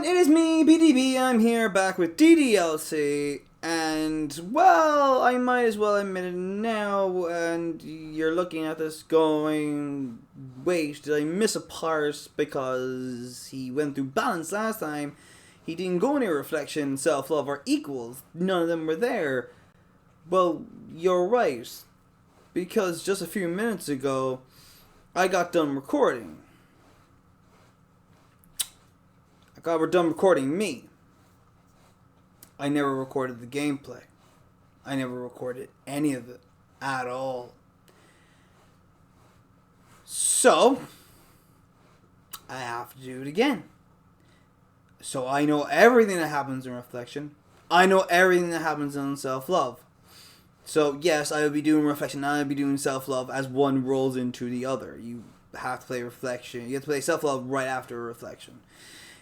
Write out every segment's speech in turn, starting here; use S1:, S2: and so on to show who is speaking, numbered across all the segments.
S1: everyone, it is me, BDB. I'm here back with DDLC, and, well, I might as well admit it now, and you're looking at this going, wait, did I miss a part because he went through balance last time? He didn't go near reflection, self-love, or equals. None of them were there. Well, you're right, because just a few minutes ago, I got done recording. We're done recording me. I never recorded the gameplay. I never recorded any of it at all. So, I have to do it again. So I know everything that happens in reflection. I know everything that happens in self-love. So yes, I will be doing reflection and I will be doing self-love as one rolls into the other. You have to play reflection. You have to play self-love right after reflection.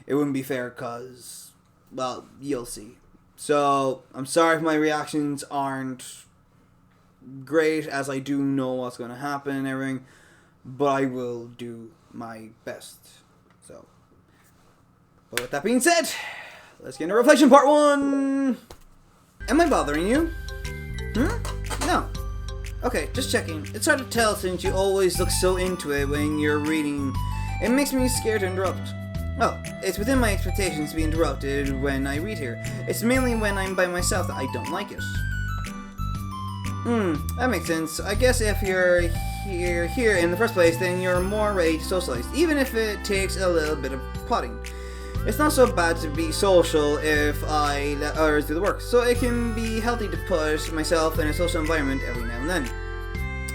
S1: It wouldn't be fair because, well, you'll see. So, I'm sorry if my reactions aren't great, as I do know what's going to happen and everything, but I will do my best. So, but with that being said, let's get into reflection part 1. Am I bothering you? No. Okay, just checking. It's hard to tell since you always look so into it when you're reading. It makes me scared to interrupt. Oh, it's within my expectations to be interrupted when I read here. It's mainly when I'm by myself that I don't like it. That makes sense. I guess if you're here in the first place, then you're more ready to socialize, even if it takes a little bit of plotting. It's not so bad to be social if I let others do the work, so it can be healthy to put myself in a social environment every now and then.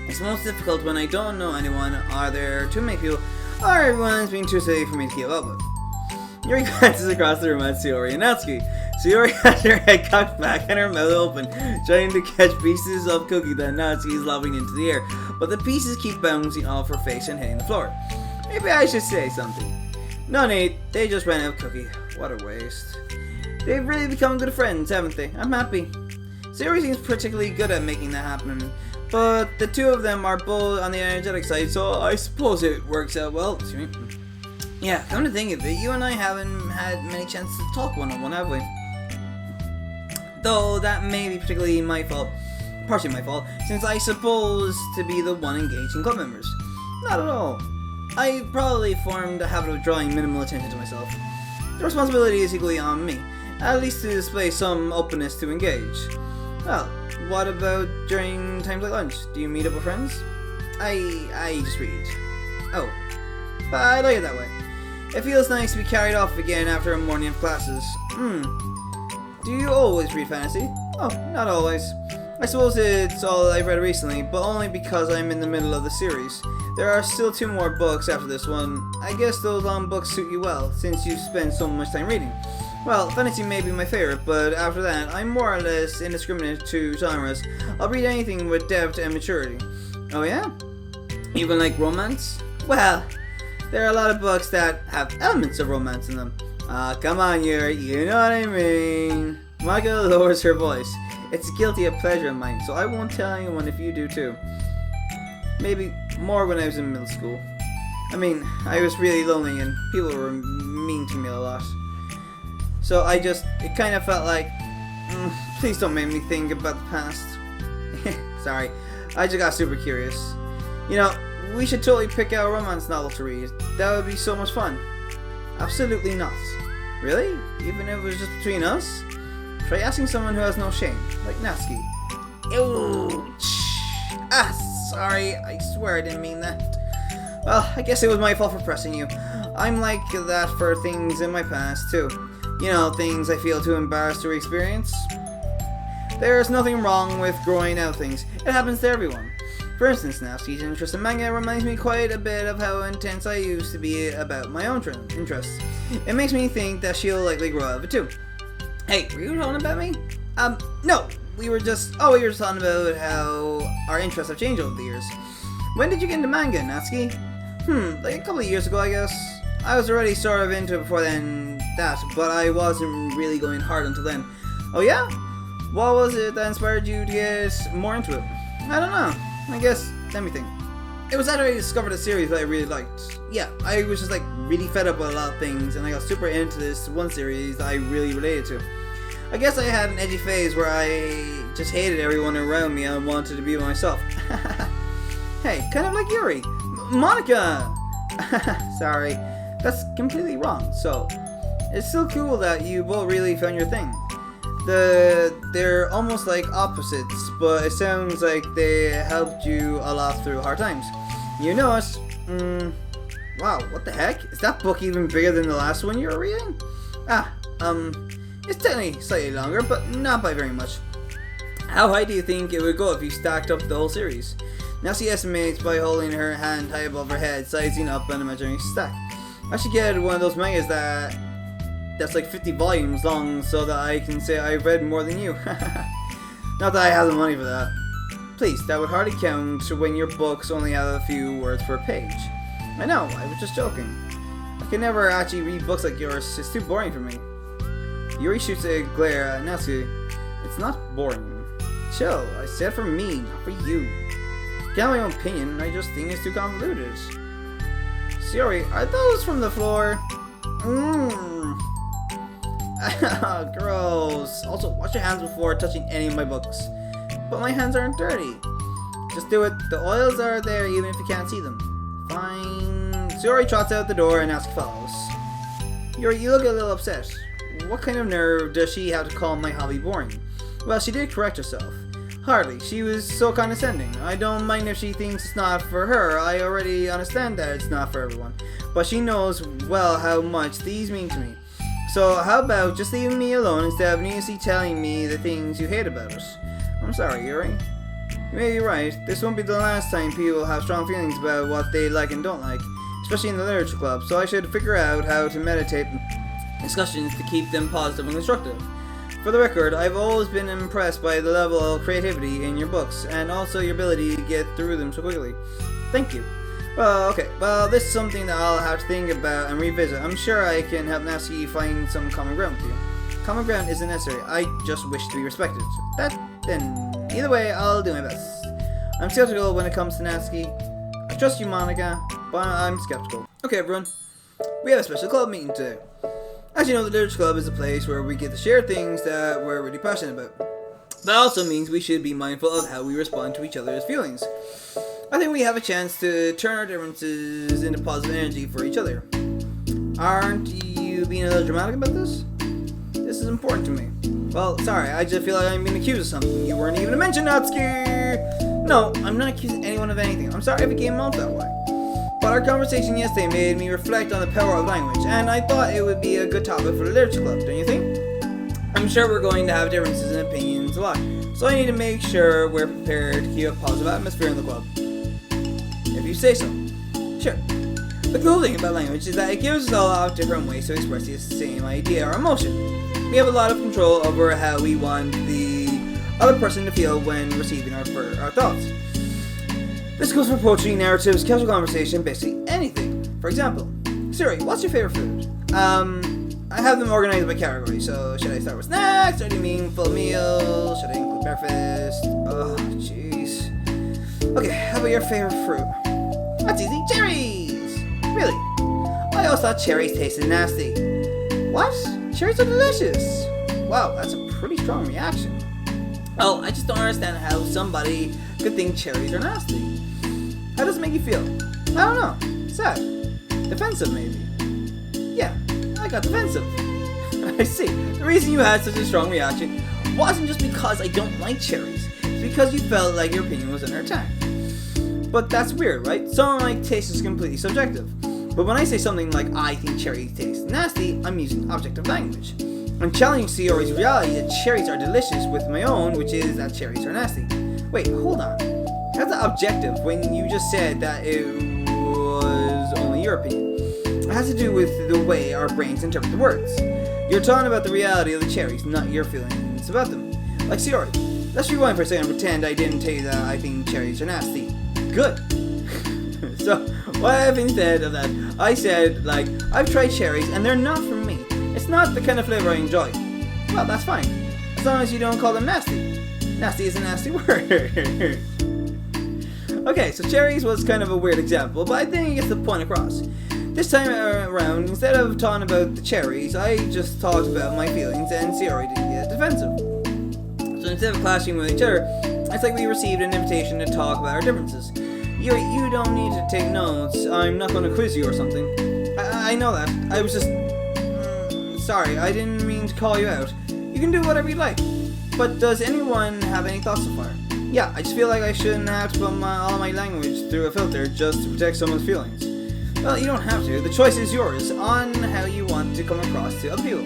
S1: It's most difficult when I don't know anyone, are there too many people, or everyone's being too silly for me to keep up with. Yuri glances across the room at Sayori and Natsuki. Sayori has her head cocked back and her mouth open, trying to catch pieces of cookie that Natsuki is lobbing into the air, but the pieces keep bouncing off her face and hitting the floor. Maybe I should say something. No need, they just ran out of cookie. What a waste. They've really become good friends, haven't they? I'm happy. Sayori seems particularly good at making that happen, but the two of them are both on the energetic side, so I suppose it works out well. Yeah, come to think of it, you and I haven't had many chances to talk one-on-one, have we? Though that may be partially my fault, partially my fault, since I suppose to be the one engaging club members. Not at all. I probably formed a habit of drawing minimal attention to myself. The responsibility is equally on me, at least to display some openness to engage. Well, what about during times like lunch? Do you meet up with friends? I just read. Oh, but I like it that way. It feels nice to be carried off again after a morning of classes. Do you always read fantasy? Oh, not always. I suppose it's all I've read recently, but only because I'm in the middle of the series. There are still 2 more books after this one. I guess those long books suit you well, since you spend so much time reading. Well, fantasy may be my favorite, but after that, I'm more or less indiscriminate to genres. I'll read anything with depth and maturity. Oh yeah? Even like romance? Well, there are a lot of books that have elements of romance in them. Come on, Yuri, you know what I mean. Monika lowers her voice. It's a guilty pleasure of mine, so I won't tell anyone if you do too. Maybe more when I was in middle school. I mean, I was really lonely and people were mean to me a lot. So it kind of felt like, please don't make me think about the past. Sorry, I just got super curious. You know, we should totally pick out a romance novel to read. That would be so much fun. Absolutely not. Really? Even if it was just between us? Try asking someone who has no shame, like Natsuki. Ouch! Sorry, I swear I didn't mean that. Well, I guess it was my fault for pressing you. I'm like that for things in my past, too. You know, things I feel too embarrassed to experience. There's nothing wrong with growing out things. It happens to everyone. For instance, Natsuki's interest in manga reminds me quite a bit of how intense I used to be about my own interests. It makes me think that she'll likely grow out of it too. Hey, were you talking about me? No. We were just talking about how our interests have changed over the years. When did you get into manga, Natsuki? Like a couple of years ago, I guess. I was already sort of into it before then, but I wasn't really going hard until then. Oh yeah? What was it that inspired you to get more into it? I don't know. I guess, let me think. It was after I discovered a series that I really liked. Yeah, I was just like really fed up with a lot of things, and I got super into this one series that I really related to. I guess I had an edgy phase where I just hated everyone around me and wanted to be myself. Hey, kind of like Yuri. Monika! Sorry, that's completely wrong. So, it's still cool that you both really found your thing. They're almost like opposites, but it sounds like they helped you a lot through hard times. You know it. Wow, what the heck? Is that book even bigger than the last one you were reading? It's technically slightly longer, but not by very much. How high do you think it would go if you stacked up the whole series? Natsuki estimates by holding her hand high above her head, sizing up and imagining a stack. I should get one of those mangas that's like 50 volumes long so that I can say I've read more than you. Not that I have the money for that. Please, that would hardly count when your books only have a few words per page. I know, I was just joking. I can never actually read books like yours, it's too boring for me. Yuri shoots a glare at Natsuki. It's not boring. Chill, I said for me, not for you. I can't have my own opinion, I just think it's too convoluted. Sayori, are those from the floor? Gross. Also, wash your hands before touching any of my books. But my hands aren't dirty. Just do it. The oils are there even if you can't see them. Fine. Sayori trots out the door and Natsuki follows. Yuri, you look a little upset. What kind of nerve does she have to call my hobby boring? Well, she did correct herself. Hardly. She was so condescending. I don't mind if she thinks it's not for her. I already understand that it's not for everyone. But she knows well how much these mean to me. So how about just leaving me alone instead of needlessly telling me the things you hate about us? I'm sorry, Yuri. You may be right. This won't be the last time people have strong feelings about what they like and don't like, especially in the literature club, so I should figure out how to meditate discussions to keep them positive and constructive. For the record, I've always been impressed by the level of creativity in your books, and also your ability to get through them so quickly. Thank you. Well, okay. Well, this is something that I'll have to think about and revisit. I'm sure I can help Natsuki find some common ground with you. Common ground isn't necessary. I just wish to be respected. Then, either way, I'll do my best. I'm skeptical when it comes to Natsuki. I trust you, Monika, but I'm skeptical. Okay, everyone. We have a special club meeting today. As you know, the Literature Club is a place where we get to share things that we're really passionate about. That also means we should be mindful of how we respond to each other's feelings. I think we have a chance to turn our differences into positive energy for each other. Aren't you being a little dramatic about this? This is important to me. Well, sorry, I just feel like I'm being accused of something. You weren't even mentioned, Natsuki! No, I'm not accusing anyone of anything. I'm sorry if it came out that way. But our conversation yesterday made me reflect on the power of language, and I thought it would be a good topic for the Literature Club, don't you think? I'm sure we're going to have differences in opinions a lot, so I need to make sure we're prepared to keep a positive atmosphere in the club. If you say so. Sure. The cool thing about language is that it gives us all out different ways to express the same idea or emotion. We have a lot of control over how we want the other person to feel when receiving our thoughts. This goes for poetry, narratives, casual conversation, basically anything. For example, Siri, what's your favorite food? I have them organized by category, so should I start with snacks, or do you mean full meal? Should I include breakfast? Oh, jeez. Okay, how about your favorite fruit? That's easy, cherries! Really? I always thought cherries tasted nasty. What? Cherries are delicious! Wow, that's a pretty strong reaction. Oh, I just don't understand how somebody could think cherries are nasty. How does it make you feel? I don't know. Sad. Defensive, maybe. Yeah, I got defensive. I see. The reason you had such a strong reaction wasn't just because I don't like cherries. It's because you felt like your opinion was under attack. But that's weird, right? Something like taste is completely subjective. But when I say something like, I think cherries taste nasty, I'm using objective language. I'm challenging Sayori's reality that cherries are delicious with my own, which is that cherries are nasty. Wait, hold on. How's that objective when you just said that it was only your opinion? It has to do with the way our brains interpret the words. You're talking about the reality of the cherries, not your feelings about them. Like Sayori, let's rewind for a second and pretend I didn't tell you that I think cherries are nasty. Good. So, what if instead of that, I said, like, I've tried cherries and they're not for me. It's not the kind of flavor I enjoy. Well, that's fine. As long as you don't call them nasty. Nasty is a nasty word. Okay, so cherries was kind of a weird example, but I think it gets the point across. This time around, instead of talking about the cherries, I just talked about my feelings, and Sayori didn't get defensive. So instead of clashing with each other, it's like we received an invitation to talk about our differences. Yuri, you don't need to take notes. I'm not going to quiz you or something. I know that. I was just... sorry, I didn't mean to call you out. You can do whatever you like. But does anyone have any thoughts so far? Yeah, I just feel like I shouldn't have to put all my language through a filter just to protect someone's feelings. Well, you don't have to. The choice is yours on how you want to come across to other people.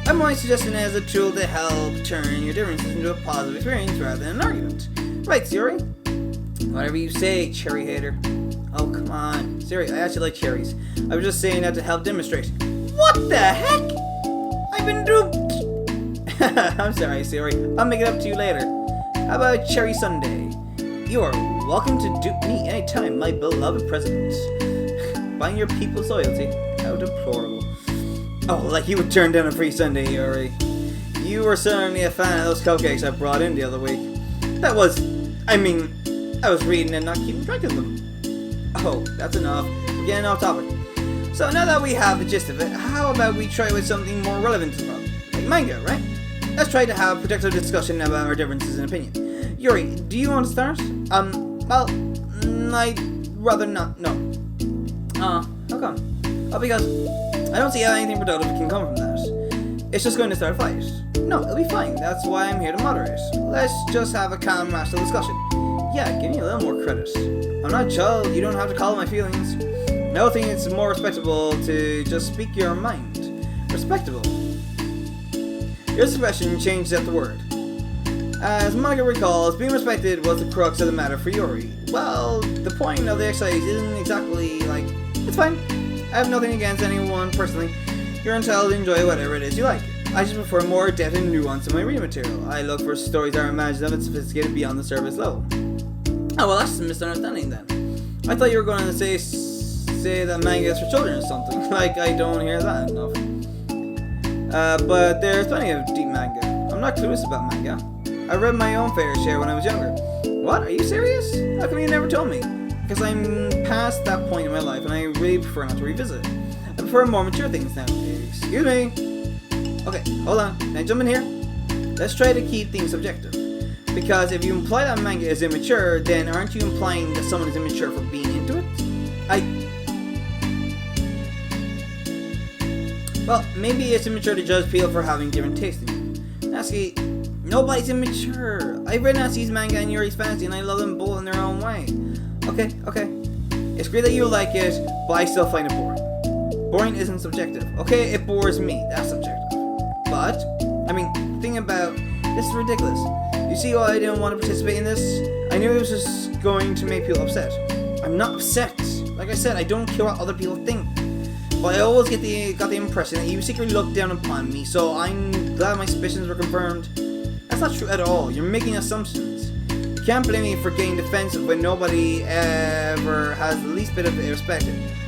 S1: I'm only suggesting it as a tool to help turn your differences into a positive experience rather than an argument. Right, Sayori? Whatever you say, cherry hater. Oh, come on. Sayori, I actually like cherries. I was just saying that to help demonstrate. What the heck? I've been duped. I'm sorry, Sayori. I'll make it up to you later. How about Cherry Sunday? You are welcome to dupe me anytime, my beloved president. Buying your people's loyalty. How deplorable. Oh, like you would turn down a free sundae, Yuri. You were certainly a fan of those cupcakes I brought in the other week. I was reading and not keeping track of them. Oh, that's enough. We're getting off topic. So now that we have the gist of it, how about we try with something more relevant to the problem? Like manga, right? Let's try to have a productive discussion about our differences in opinion. Yuri, do you want to start? Well, I'd rather not. No. How come? Oh, because I don't see how anything productive can come from that. It's just going to start a fight. No, it'll be fine. That's why I'm here to moderate. Let's just have a calm, rational discussion. Yeah, give me a little more credit. I'm not a child. You don't have to call my feelings. I don't think it's more respectable to just speak your mind. Respectable. Your expression changed at the word. As Monika recalls, being respected was the crux of the matter for Yuri. Well, the point of the exercise isn't exactly like, it's fine. I have nothing against anyone personally. You're entitled to enjoy whatever it is you like. I just prefer more depth and nuance in my reading material. I look for stories that are imaginative and sophisticated beyond the surface level. Oh, well, that's a misunderstanding then. I thought you were going to say that manga is for children or something. Like, I don't hear that enough. But there's plenty of deep manga. I'm not clueless about manga. I read my own fair share when I was younger. What? Are you serious? How come you never told me? Because I'm past that point in my life and I really prefer not to revisit it. I prefer more mature things now. Excuse me. Okay, hold on. Can I jump in here? Let's try to keep things subjective. Because if you imply that manga is immature, then aren't you implying that someone is immature for being into it? Well, maybe it's immature to judge people for having different taste in you. Natsuki, nobody's immature. I read Natsuki's manga and Yuri's fantasy and I love them both in their own way. Okay. It's great that you like it, but I still find it boring. Boring isn't subjective. Okay, it bores me. That's subjective. But, think about, this is ridiculous. You see why I didn't want to participate in this? I knew it was just going to make people upset. I'm not upset. Like I said, I don't care what other people think. But I always got the impression that you secretly looked down upon me, so I'm glad my suspicions were confirmed. That's not true at all. You're making assumptions. You can't blame me for getting defensive when nobody ever has the least bit of respect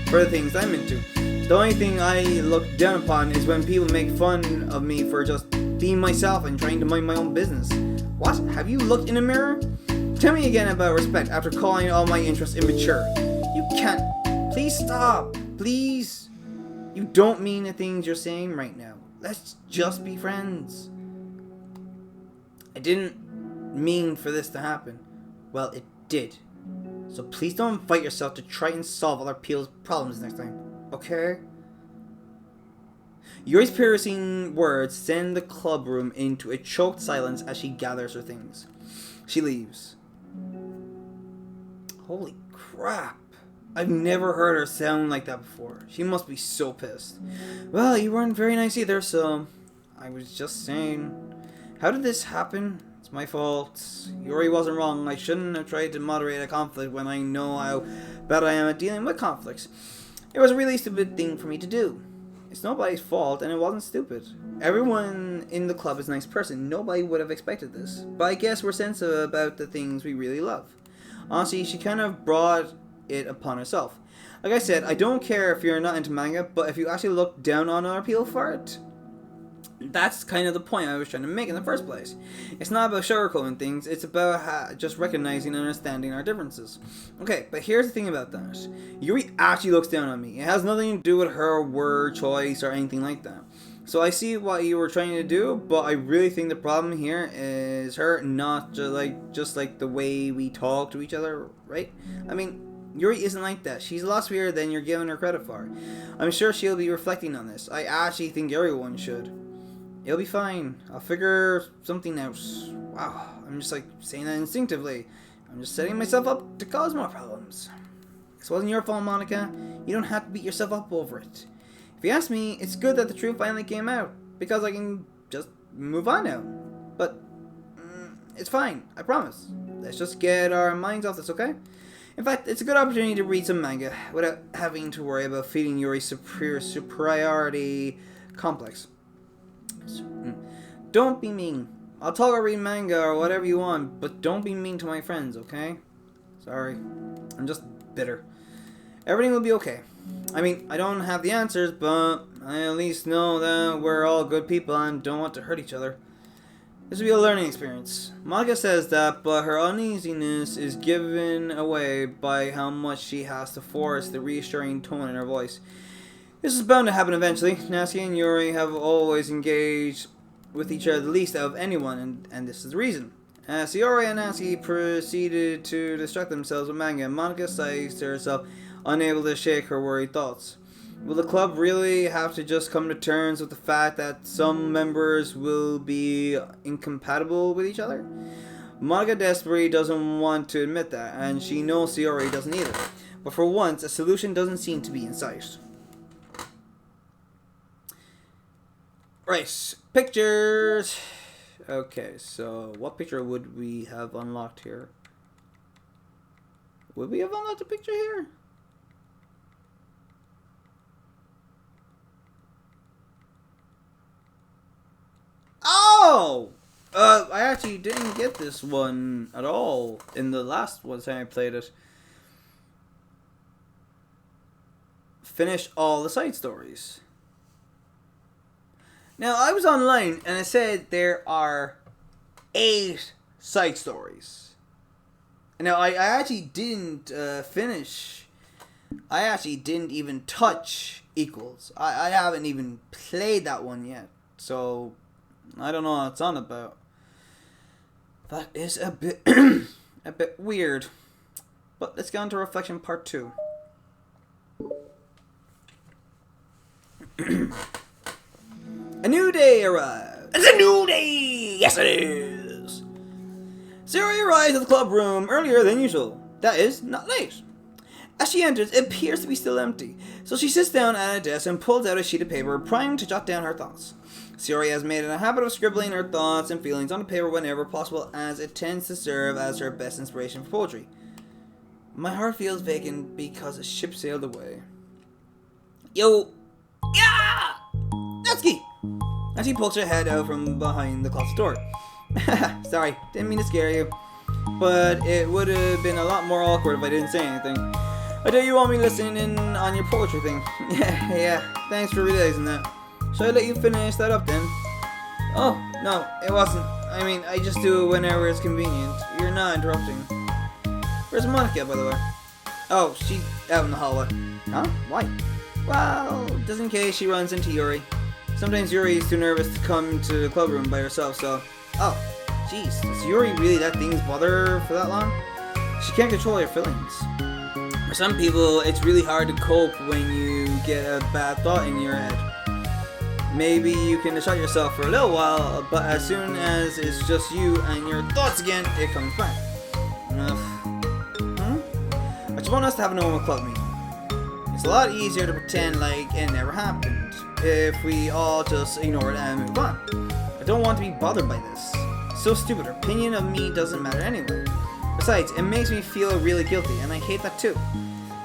S1: for the things I'm into. The only thing I look down upon is when people make fun of me for just being myself and trying to mind my own business. What? Have you looked in a mirror? Tell me again about respect after calling all my interests immature. You can't. Please stop. Please. You don't mean the things you're saying right now. Let's just be friends. I didn't mean for this to happen. Well, it did. So please don't fight yourself to try and solve other people's problems next time. Okay? Yuri's piercing words send the club room into a choked silence as she gathers her things. She leaves. Holy crap. I've never heard her sound like that before. She must be so pissed. Well, you weren't very nice either, so I was just saying. How did this happen? It's my fault. Yuri wasn't wrong. I shouldn't have tried to moderate a conflict when I know how bad I am at dealing with conflicts. It was a really stupid thing for me to do. It's nobody's fault, and it wasn't stupid. Everyone in the club is a nice person. Nobody would have expected this. But I guess we're sensitive about the things we really love. Honestly, she kind of brought it upon herself. Like I said, I don't care if you're not into manga, but if you actually look down on other people for it, That's kind of the point I was trying to make in the first place. It's not about sugarcoating things, it's about just recognizing and understanding our differences. Okay, but here's the thing about that. Yuri actually looks down on me. It has nothing to do with her word choice or anything like that. So I see what you were trying to do, but I really think the problem here is her not just like the way we talk to each other, right? I mean, Yuri isn't like that. She's a lot sweeter than you're giving her credit for. I'm sure she'll be reflecting on this. I actually think everyone should. It'll be fine. I'll figure something out. Wow, I'm just like saying that instinctively. I'm just setting myself up to cause more problems. This wasn't your fault, Monika. You don't have to beat yourself up over it. If you ask me, it's good that the truth finally came out, because I can just move on now. But it's fine, I promise. Let's just get our minds off this, okay? In fact, it's a good opportunity to read some manga without having to worry about feeding Yuri's superiority complex. Don't be mean. I'll talk or read manga or whatever you want, but don't be mean to my friends, okay? Sorry. I'm just bitter. Everything will be okay. I mean, I don't have the answers, but I at least know that we're all good people and don't want to hurt each other. This will be a learning experience. Monika says that, but her uneasiness is given away by how much she has to force the reassuring tone in her voice. This is bound to happen eventually. Natsuki and Yuri have always engaged with each other the least out of anyone, and this is the reason. As Sayori and Natsuki proceeded to distract themselves with manga, Monika sighs to herself, unable to shake her worried thoughts. Will the club really have to just come to terms with the fact that some members will be incompatible with each other? Monika desperately doesn't want to admit that, and she knows Sayori doesn't either. But for once, a solution doesn't seem to be in sight. Right, pictures. Okay, so what picture would we have unlocked here? Would we have unlocked a picture here? Oh! I actually didn't get this one at all in the last one time I played it. Finish all the side stories. Now, I was online and it said there are 8 side stories. Now, I actually didn't finish. I actually didn't even touch Equals. I haven't even played that one yet. So, I don't know what it's on about. That is a bit a bit weird. But let's get on to reflection part 2. A new day arrives. It's a new day! Yes, it is! Sayori arrives at the club room earlier than usual. That is, not late. As she enters, it appears to be still empty, so she sits down at a desk and pulls out a sheet of paper, primed to jot down her thoughts. Sayori has made it a habit of scribbling her thoughts and feelings on the paper whenever possible, as it tends to serve as her best inspiration for poetry. My heart feels vacant because a ship sailed away. Yo! Yeah! Natsuki! And she pokes her head out from behind the closet door. Sorry, didn't mean to scare you. But it would have been a lot more awkward if I didn't say anything. I know you want me listening in on your poetry thing. Yeah, thanks for realizing that. Should I let you finish that up then? Oh, no, it wasn't. I mean, I just do it whenever it's convenient. You're not interrupting. Where's Monika, by the way? Oh, she's out in the hallway. Huh? Why? Well, just in case she runs into Yuri. Sometimes Yuri is too nervous to come to the club room by herself, so... Oh, jeez, does Yuri really let things bother her for that long? She can't control her feelings. For some people, it's really hard to cope when you get a bad thought in your head. Maybe you can distract yourself for a little while, but as soon as it's just you and your thoughts again, it comes back. I just want us to have a normal club meeting. It's a lot easier to pretend like it never happened if we all just ignore it and move on. I don't want to be bothered by this. It's so stupid. Her opinion of me doesn't matter anyway. Besides, it makes me feel really guilty, and I hate that too.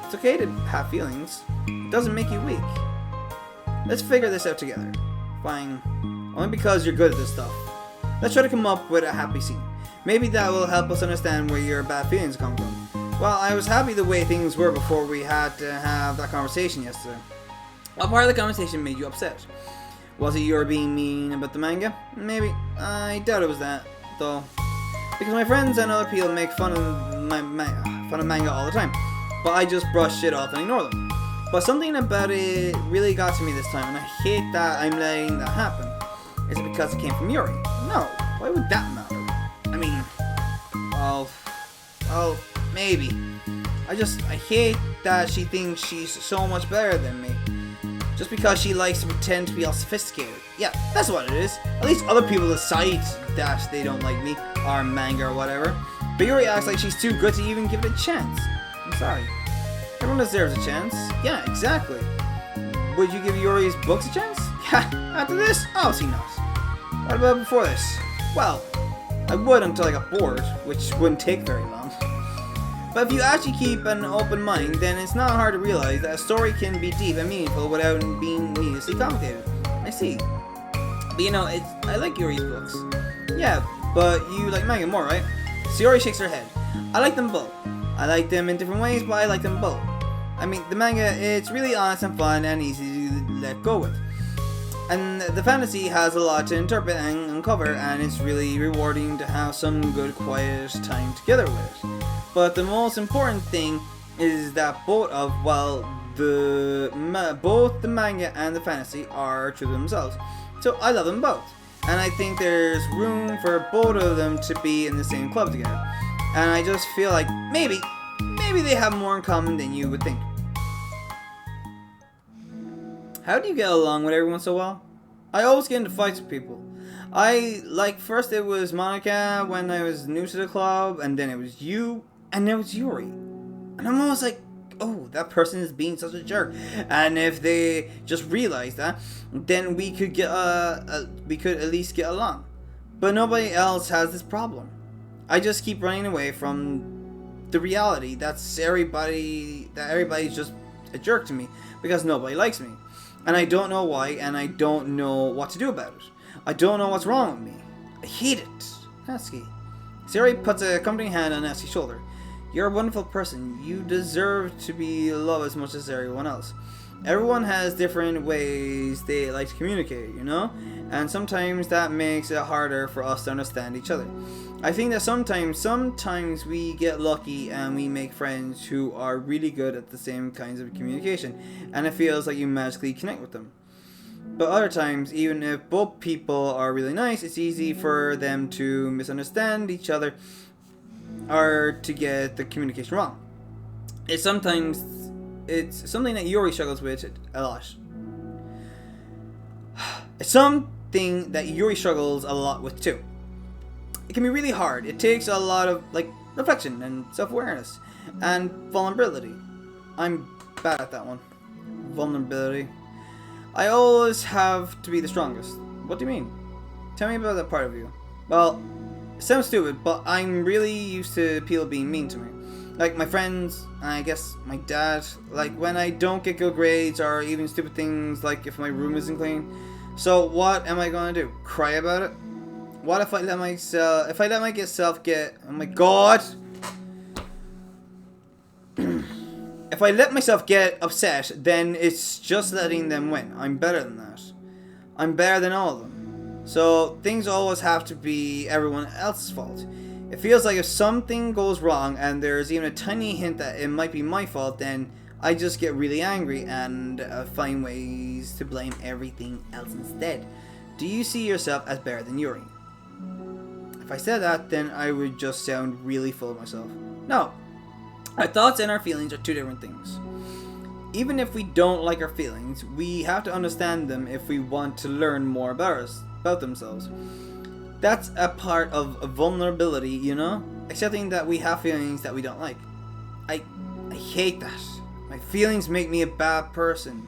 S1: It's okay to have feelings. It doesn't make you weak. Let's figure this out together. Fine. Only because you're good at this stuff. Let's try to come up with a happy scene. Maybe that will help us understand where your bad feelings come from. Well, I was happy the way things were before we had to have that conversation yesterday. What part of the conversation made you upset? Was it Yuri being mean about the manga? Maybe. I doubt it was that, though. Because my friends and other people make fun of manga all the time. But I just brush it off and ignore them. But something about it really got to me this time, and I hate that I'm letting that happen. Is it because it came from Yuri? No. Why would that matter? I mean, well, maybe. I hate that she thinks she's so much better than me. Just because she likes to pretend to be all sophisticated. Yeah, that's what it is. At least other people decide that they don't like me, or manga or whatever. But Yuri acts like she's too good to even give it a chance. I'm sorry. Everyone deserves a chance. Yeah, exactly. Would you give Yuri's books a chance? Yeah, after this? Obviously not. What about before this? Well, I would until I got bored, which wouldn't take very long. But if you actually keep an open mind, then it's not hard to realize that a story can be deep and meaningful without being needlessly complicated. I see. But you know, I like Yuri's books. Yeah, but you like manga more, right? Sayori shakes her head. I like them both. I like them in different ways, but I like them both. I mean, the manga, it's really honest and fun and easy to let go with. And the fantasy has a lot to interpret and uncover, and it's really rewarding to have some good quiet time together with it. But the most important thing is that both the manga and the fantasy are true to themselves. So I love them both. And I think there's room for both of them to be in the same club together. And I just feel like maybe they have more in common than you would think. How do you get along with everyone so well? I always get into fights with people. First it was Monika when I was new to the club, and then it was you, and then it was Yuri. And I'm always like, oh, that person is being such a jerk. And if they just realized that, then we could at least get along. But nobody else has this problem. I just keep running away from the reality that everybody's just a jerk to me because nobody likes me. And I don't know why, and I don't know what to do about it. I don't know what's wrong with me. I hate it. Natsuki. Sayori puts a comforting hand on Natsuki's shoulder. You're a wonderful person. You deserve to be loved as much as everyone else. Everyone has different ways they like to communicate, you know? And sometimes that makes it harder for us to understand each other. I think that sometimes we get lucky and we make friends who are really good at the same kinds of communication, and it feels like you magically connect with them. But other times, even if both people are really nice, it's easy for them to misunderstand each other or to get the communication wrong. It's something that Yuri struggles with a lot. It's something that Yuri struggles a lot with too. It can be really hard. It takes a lot of reflection and self-awareness and vulnerability. I'm bad at that one. Vulnerability. I always have to be the strongest. What do you mean? Tell me about that part of you. Well, it sounds stupid, but I'm really used to people being mean to me. Like my friends, I guess my dad, like when I don't get good grades or even stupid things like if my room isn't clean. So what am I gonna do? Cry about it? What if I let myself get oh my god. If I let myself get upset, then it's just letting them win. I'm better than that. I'm better than all of them. So things always have to be everyone else's fault. It feels like if something goes wrong and there's even a tiny hint that it might be my fault, then I just get really angry and find ways to blame everything else instead. Do you see yourself as better than Yuri? If I said that, then I would just sound really full of myself. No. Our thoughts and our feelings are two different things. Even if we don't like our feelings, we have to understand them if we want to learn more about themselves. That's a part of vulnerability, you know? Accepting that we have feelings that we don't like. I hate that. My feelings make me a bad person.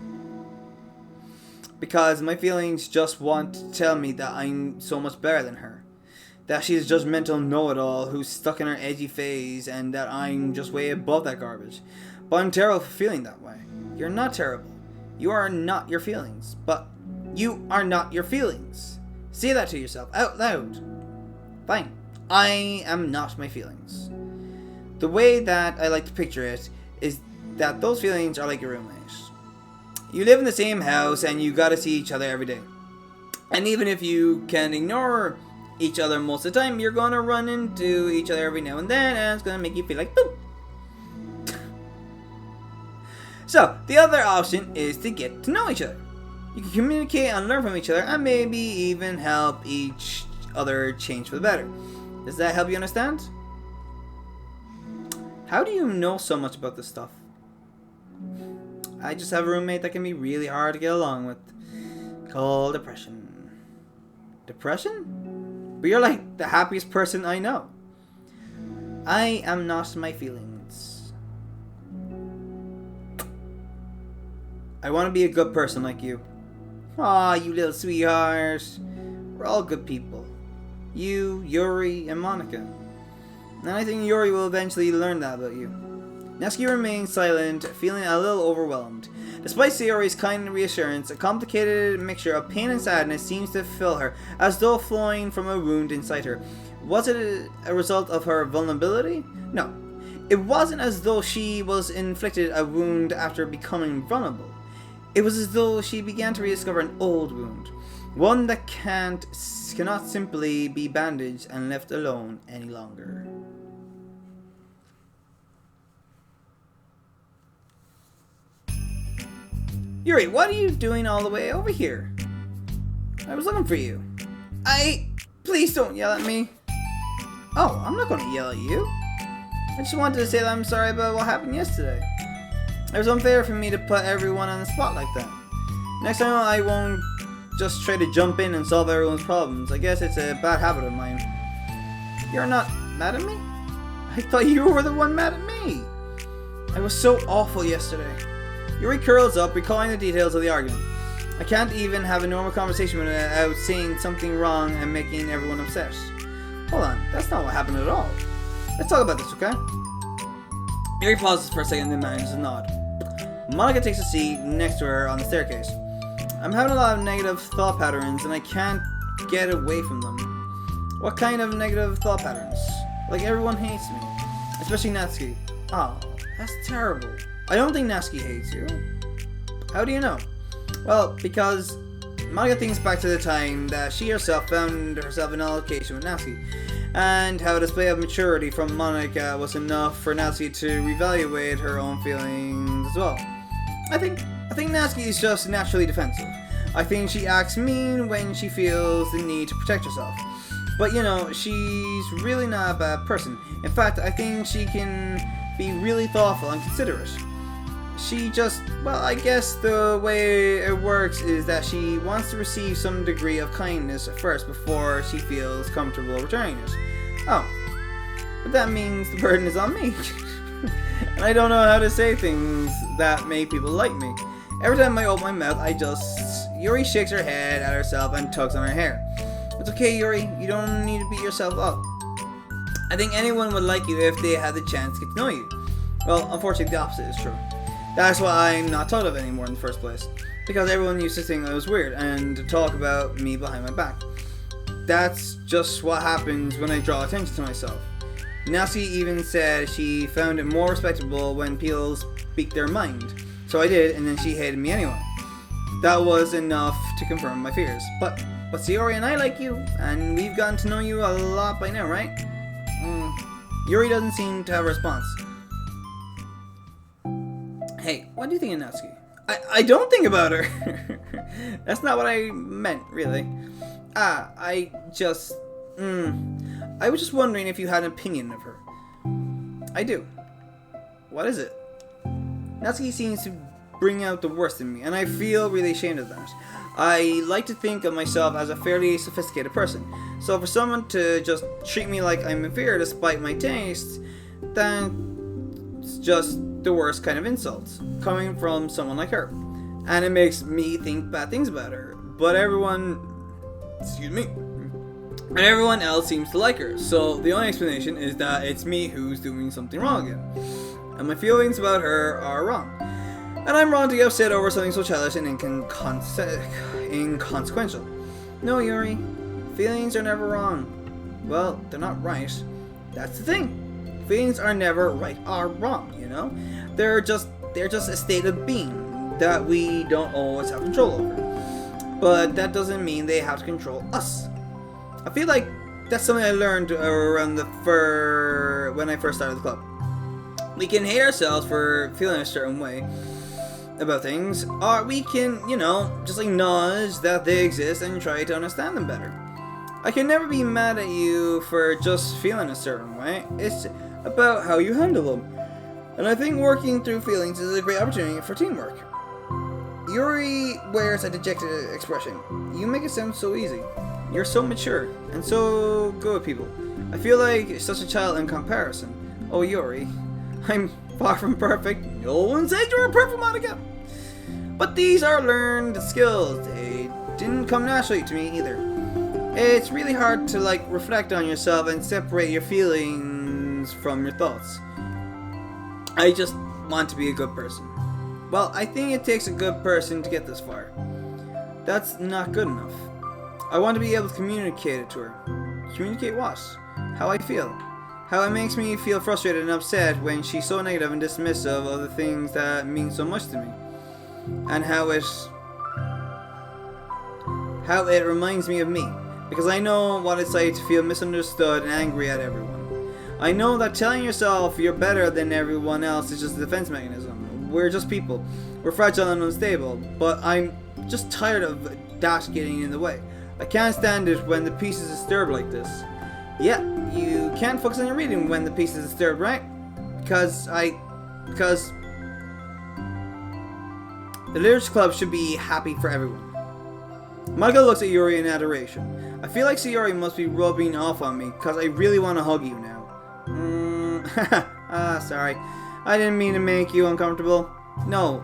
S1: Because my feelings just want to tell me that I'm so much better than her. That she's a judgmental know-it-all who's stuck in her edgy phase and that I'm just way above that garbage. But I'm terrible for feeling that way. You're not terrible. You are not your feelings. But you are not your feelings. Say that to yourself out loud. Fine. I am not my feelings. The way that I like to picture it is that those feelings are like your roommates. You live in the same house and you gotta see each other every day. And even if you can ignore each other most of the time, you're gonna run into each other every now and then, and it's gonna make you feel like boop. So, the other option is to get to know each other. You can communicate and learn from each other, and maybe even help each other change for the better. Does that help you understand? How do you know so much about this stuff? I just have a roommate that can be really hard to get along with, called depression. Depression? But you're like the happiest person I know. I am not my feelings. I want to be a good person like you. Aw, you little sweetheart. We're all good people. You, Yuri, and Monika. And I think Yuri will eventually learn that about you. Natsuki remains silent, feeling a little overwhelmed. Despite Sayori's kind reassurance, a complicated mixture of pain and sadness seems to fill her, as though flowing from a wound inside her. Was it a result of her vulnerability? No. It wasn't as though she was inflicted a wound after becoming vulnerable. It was as though she began to rediscover an old wound. One that cannot simply be bandaged and left alone any longer. Yuri, what are you doing all the way over here? I was looking for you. Please don't yell at me. Oh, I'm not going to yell at you. I just wanted to say that I'm sorry about what happened yesterday. It was unfair for me to put everyone on the spot like that. Next time I won't just try to jump in and solve everyone's problems. I guess it's a bad habit of mine. You're not mad at me? I thought you were the one mad at me. I was so awful yesterday. Yuri curls up, recalling the details of the argument. I can't even have a normal conversation without saying something wrong and making everyone upset. Hold on, that's not what happened at all. Let's talk about this, okay? Yuri pauses for a second and manages a nod. Monika takes a seat next to her on the staircase. I'm having a lot of negative thought patterns and I can't get away from them. What kind of negative thought patterns? Like everyone hates me. Especially Natsuki. Oh, that's terrible. I don't think Natsuki hates you. How do you know? Well, because Monika thinks back to the time that she herself found herself in an altercation with Natsuki, and how a display of maturity from Monika was enough for Natsuki to reevaluate her own feelings as well. I think Natsuki is just naturally defensive. I think she acts mean when she feels the need to protect herself. But you know, she's really not a bad person. In fact, I think she can be really thoughtful and considerate. She just, well, I guess the way it works is that she wants to receive some degree of kindness first before she feels comfortable returning it. Oh, but that means the burden is on me. And I don't know how to say things that make people like me. Every time I open my mouth, Yuri shakes her head at herself and tugs on her hair. It's okay, Yuri, you don't need to beat yourself up. I think anyone would like you if they had the chance to get to know you. Well, unfortunately, the opposite is true. That's why I'm not thought of anymore in the first place. Because everyone used to think I was weird and to talk about me behind my back. That's just what happens when I draw attention to myself. Natsuki even said she found it more respectable when people speak their mind. So I did, and then she hated me anyway. That was enough to confirm my fears. But Sayori and I like you, and we've gotten to know you a lot by now, right? Yuri doesn't seem to have a response. Hey, what do you think of Natsuki? I don't think about her. That's not what I meant, really. I was just wondering if you had an opinion of her. I do. What is it? Natsuki seems to bring out the worst in me, and I feel really ashamed of that. I like to think of myself as a fairly sophisticated person, so for someone to just treat me like I'm inferior despite my tastes, that's just the worst kind of insults, coming from someone like her. And it makes me think bad things about her, but everyone else seems to like her, so the only explanation is that it's me who's doing something wrong again. And my feelings about her are wrong. And I'm wrong to get upset over something so childish and inconsequential. No, Yuri. Feelings are never wrong. Well, they're not right. That's the thing. Feelings are never right or wrong, you know? They're just a state of being that we don't always have control over. but that doesn't mean they have to control us. I feel like that's something I learned around when I first started the club. We can hate ourselves for feeling a certain way about things, or we can, just acknowledge that they exist and try to understand them better. I can never be mad at you for just feeling a certain way. It's about how you handle them. And I think working through feelings is a great opportunity for teamwork. Yuri wears a dejected expression. You make it sound so easy. You're so mature and so good with people. I feel like such a child in comparison. Oh, Yuri, I'm far from perfect. No one said you were perfect, Monika. But these are learned skills. They didn't come naturally to me either. It's really hard to reflect on yourself and separate your feelings from your thoughts. I just want to be a good person. Well, I think it takes a good person to get this far. That's not good enough. I want to be able to communicate it to her. Communicate what? How I feel. How it makes me feel frustrated and upset when she's so negative and dismissive of the things that mean so much to me. And how it reminds me of me. Because I know what it's like to feel misunderstood and angry at everyone. I know that telling yourself you're better than everyone else is just a defense mechanism. We're just people. We're fragile and unstable. But I'm just tired of that getting in the way. I can't stand it when the peace is disturbed like this. Yeah, you can't focus on your reading when the peace is disturbed, right? Because the Literature Club should be happy for everyone. Monika looks at Yuri in adoration. I feel like Sayori must be rubbing off on me, because I really want to hug you now. Sorry. I didn't mean to make you uncomfortable. No,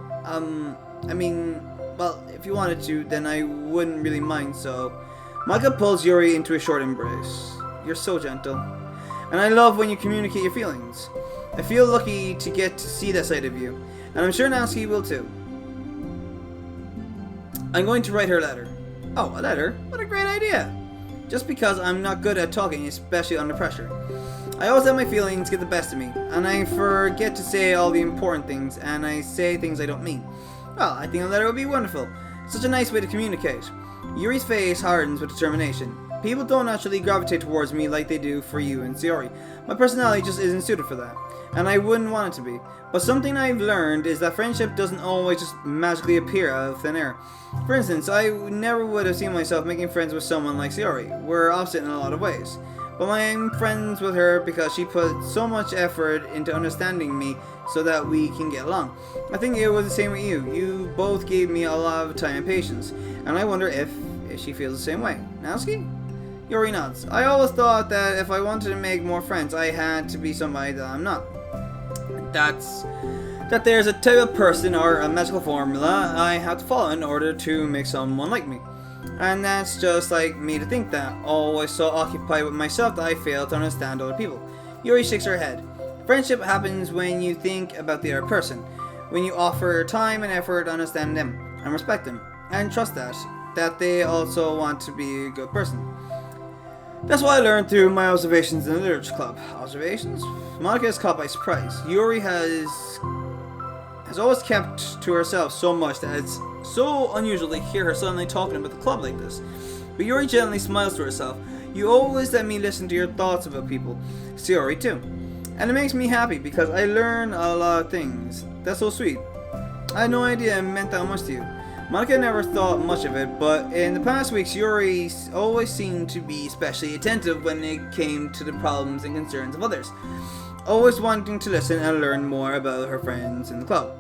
S1: well, if you wanted to, then I wouldn't really mind, so... Monika pulls Yuri into a short embrace. You're so gentle. And I love when you communicate your feelings. I feel lucky to get to see that side of you. And I'm sure Natsuki will too. I'm going to write her a letter. Oh, a letter? What a great idea! Just because I'm not good at talking, especially under pressure. I always let my feelings get the best of me, and I forget to say all the important things, and I say things I don't mean. Well, I think a letter would be wonderful. Such a nice way to communicate. Yuri's face hardens with determination. People don't naturally gravitate towards me like they do for you and Sayori. My personality just isn't suited for that, and I wouldn't want it to be. But something I've learned is that friendship doesn't always just magically appear out of thin air. For instance, I never would have seen myself making friends with someone like Sayori. We're opposite in a lot of ways. But I'm friends with her because she put so much effort into understanding me so that we can get along. I think it was the same with you. You both gave me a lot of time and patience, and I wonder if she feels the same way. Natsuki? Yuri nods. I always thought that if I wanted to make more friends, I had to be somebody that I'm not. That there's a type of person or a magical formula I have to follow in order to make someone like me. And that's just like me to think that, always so occupied with myself that I fail to understand other people. Yuri shakes her head. Friendship happens when you think about the other person, when you offer time and effort to understand them, and respect them, and trust that they also want to be a good person. That's what I learned through my observations in the Literature Club. Observations? Monika is caught by surprise. Yuri has always kept to herself so much that it's so unusual to hear her suddenly talking about the club like this. But Yuri gently smiles to herself. You always let me listen to your thoughts about people. Sayori too. And it makes me happy because I learn a lot of things. That's so sweet. I had no idea it meant that much to you. Monika never thought much of it, but in the past weeks, Yuri always seemed to be especially attentive when it came to the problems and concerns of others. Always wanting to listen and learn more about her friends in the club.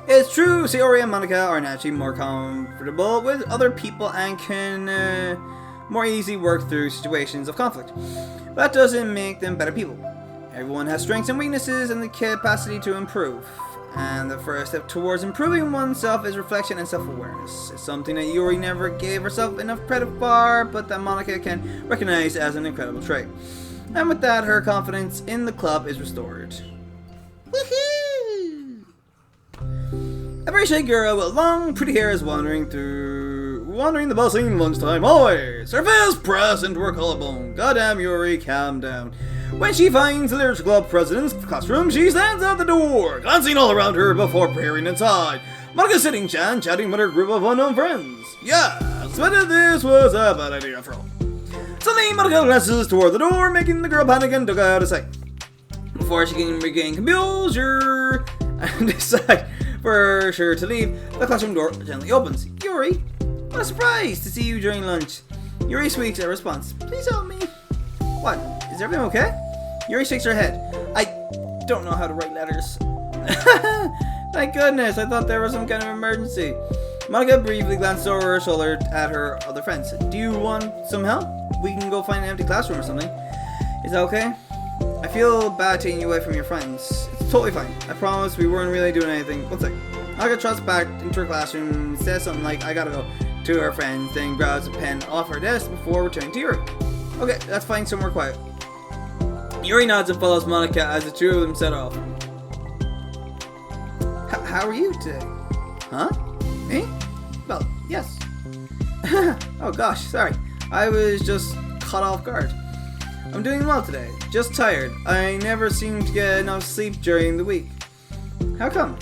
S1: It's true, Sayori and Monika are naturally more comfortable with other people and can more easily work through situations of conflict. That doesn't make them better people. Everyone has strengths and weaknesses and the capacity to improve. And the first step towards improving oneself is reflection and self-awareness. It's something that Yuri never gave herself enough credit for, but that Monika can recognize as an incredible trait. And with that, her confidence in the club is restored. Woohoo! A very shy girl with long, pretty hair is wandering the bustling lunchtime hallways. Her face pressed into her collarbone. Goddamn, Yuri, calm down. When she finds the Literature Club president's classroom, she stands at the door, glancing all around her before peering inside. Monika's sitting chatting with her group of unknown friends. Yes, but this was a bad idea after all. Suddenly, Monika glances toward the door, making the girl panic and duck out of sight. Before she can regain composure and decide for sure to leave, the classroom door gently opens. Yuri, what a surprise to see you during lunch. Yuri squeaks a response. Please help me. What? Is everything okay? Yuri shakes her head. I don't know how to write letters. Thank goodness, I thought there was some kind of emergency. Monika briefly glanced over her shoulder at her other friends. Do you want some help? We can go find an empty classroom or something. Is that okay? I feel bad taking you away from your friends. It's totally fine. I promise we weren't really doing anything. One sec. Monika trots back into her classroom, says something like, I gotta go, to her friends, then grabs a pen off her desk before returning to Yuri. Okay, let's find somewhere quiet. Yuri nods and follows Monika as the two of them set off. How are you today? Huh? Me? Well, yes. Oh gosh, sorry. I was just caught off guard. I'm doing well today. Just tired. I never seem to get enough sleep during the week. How come?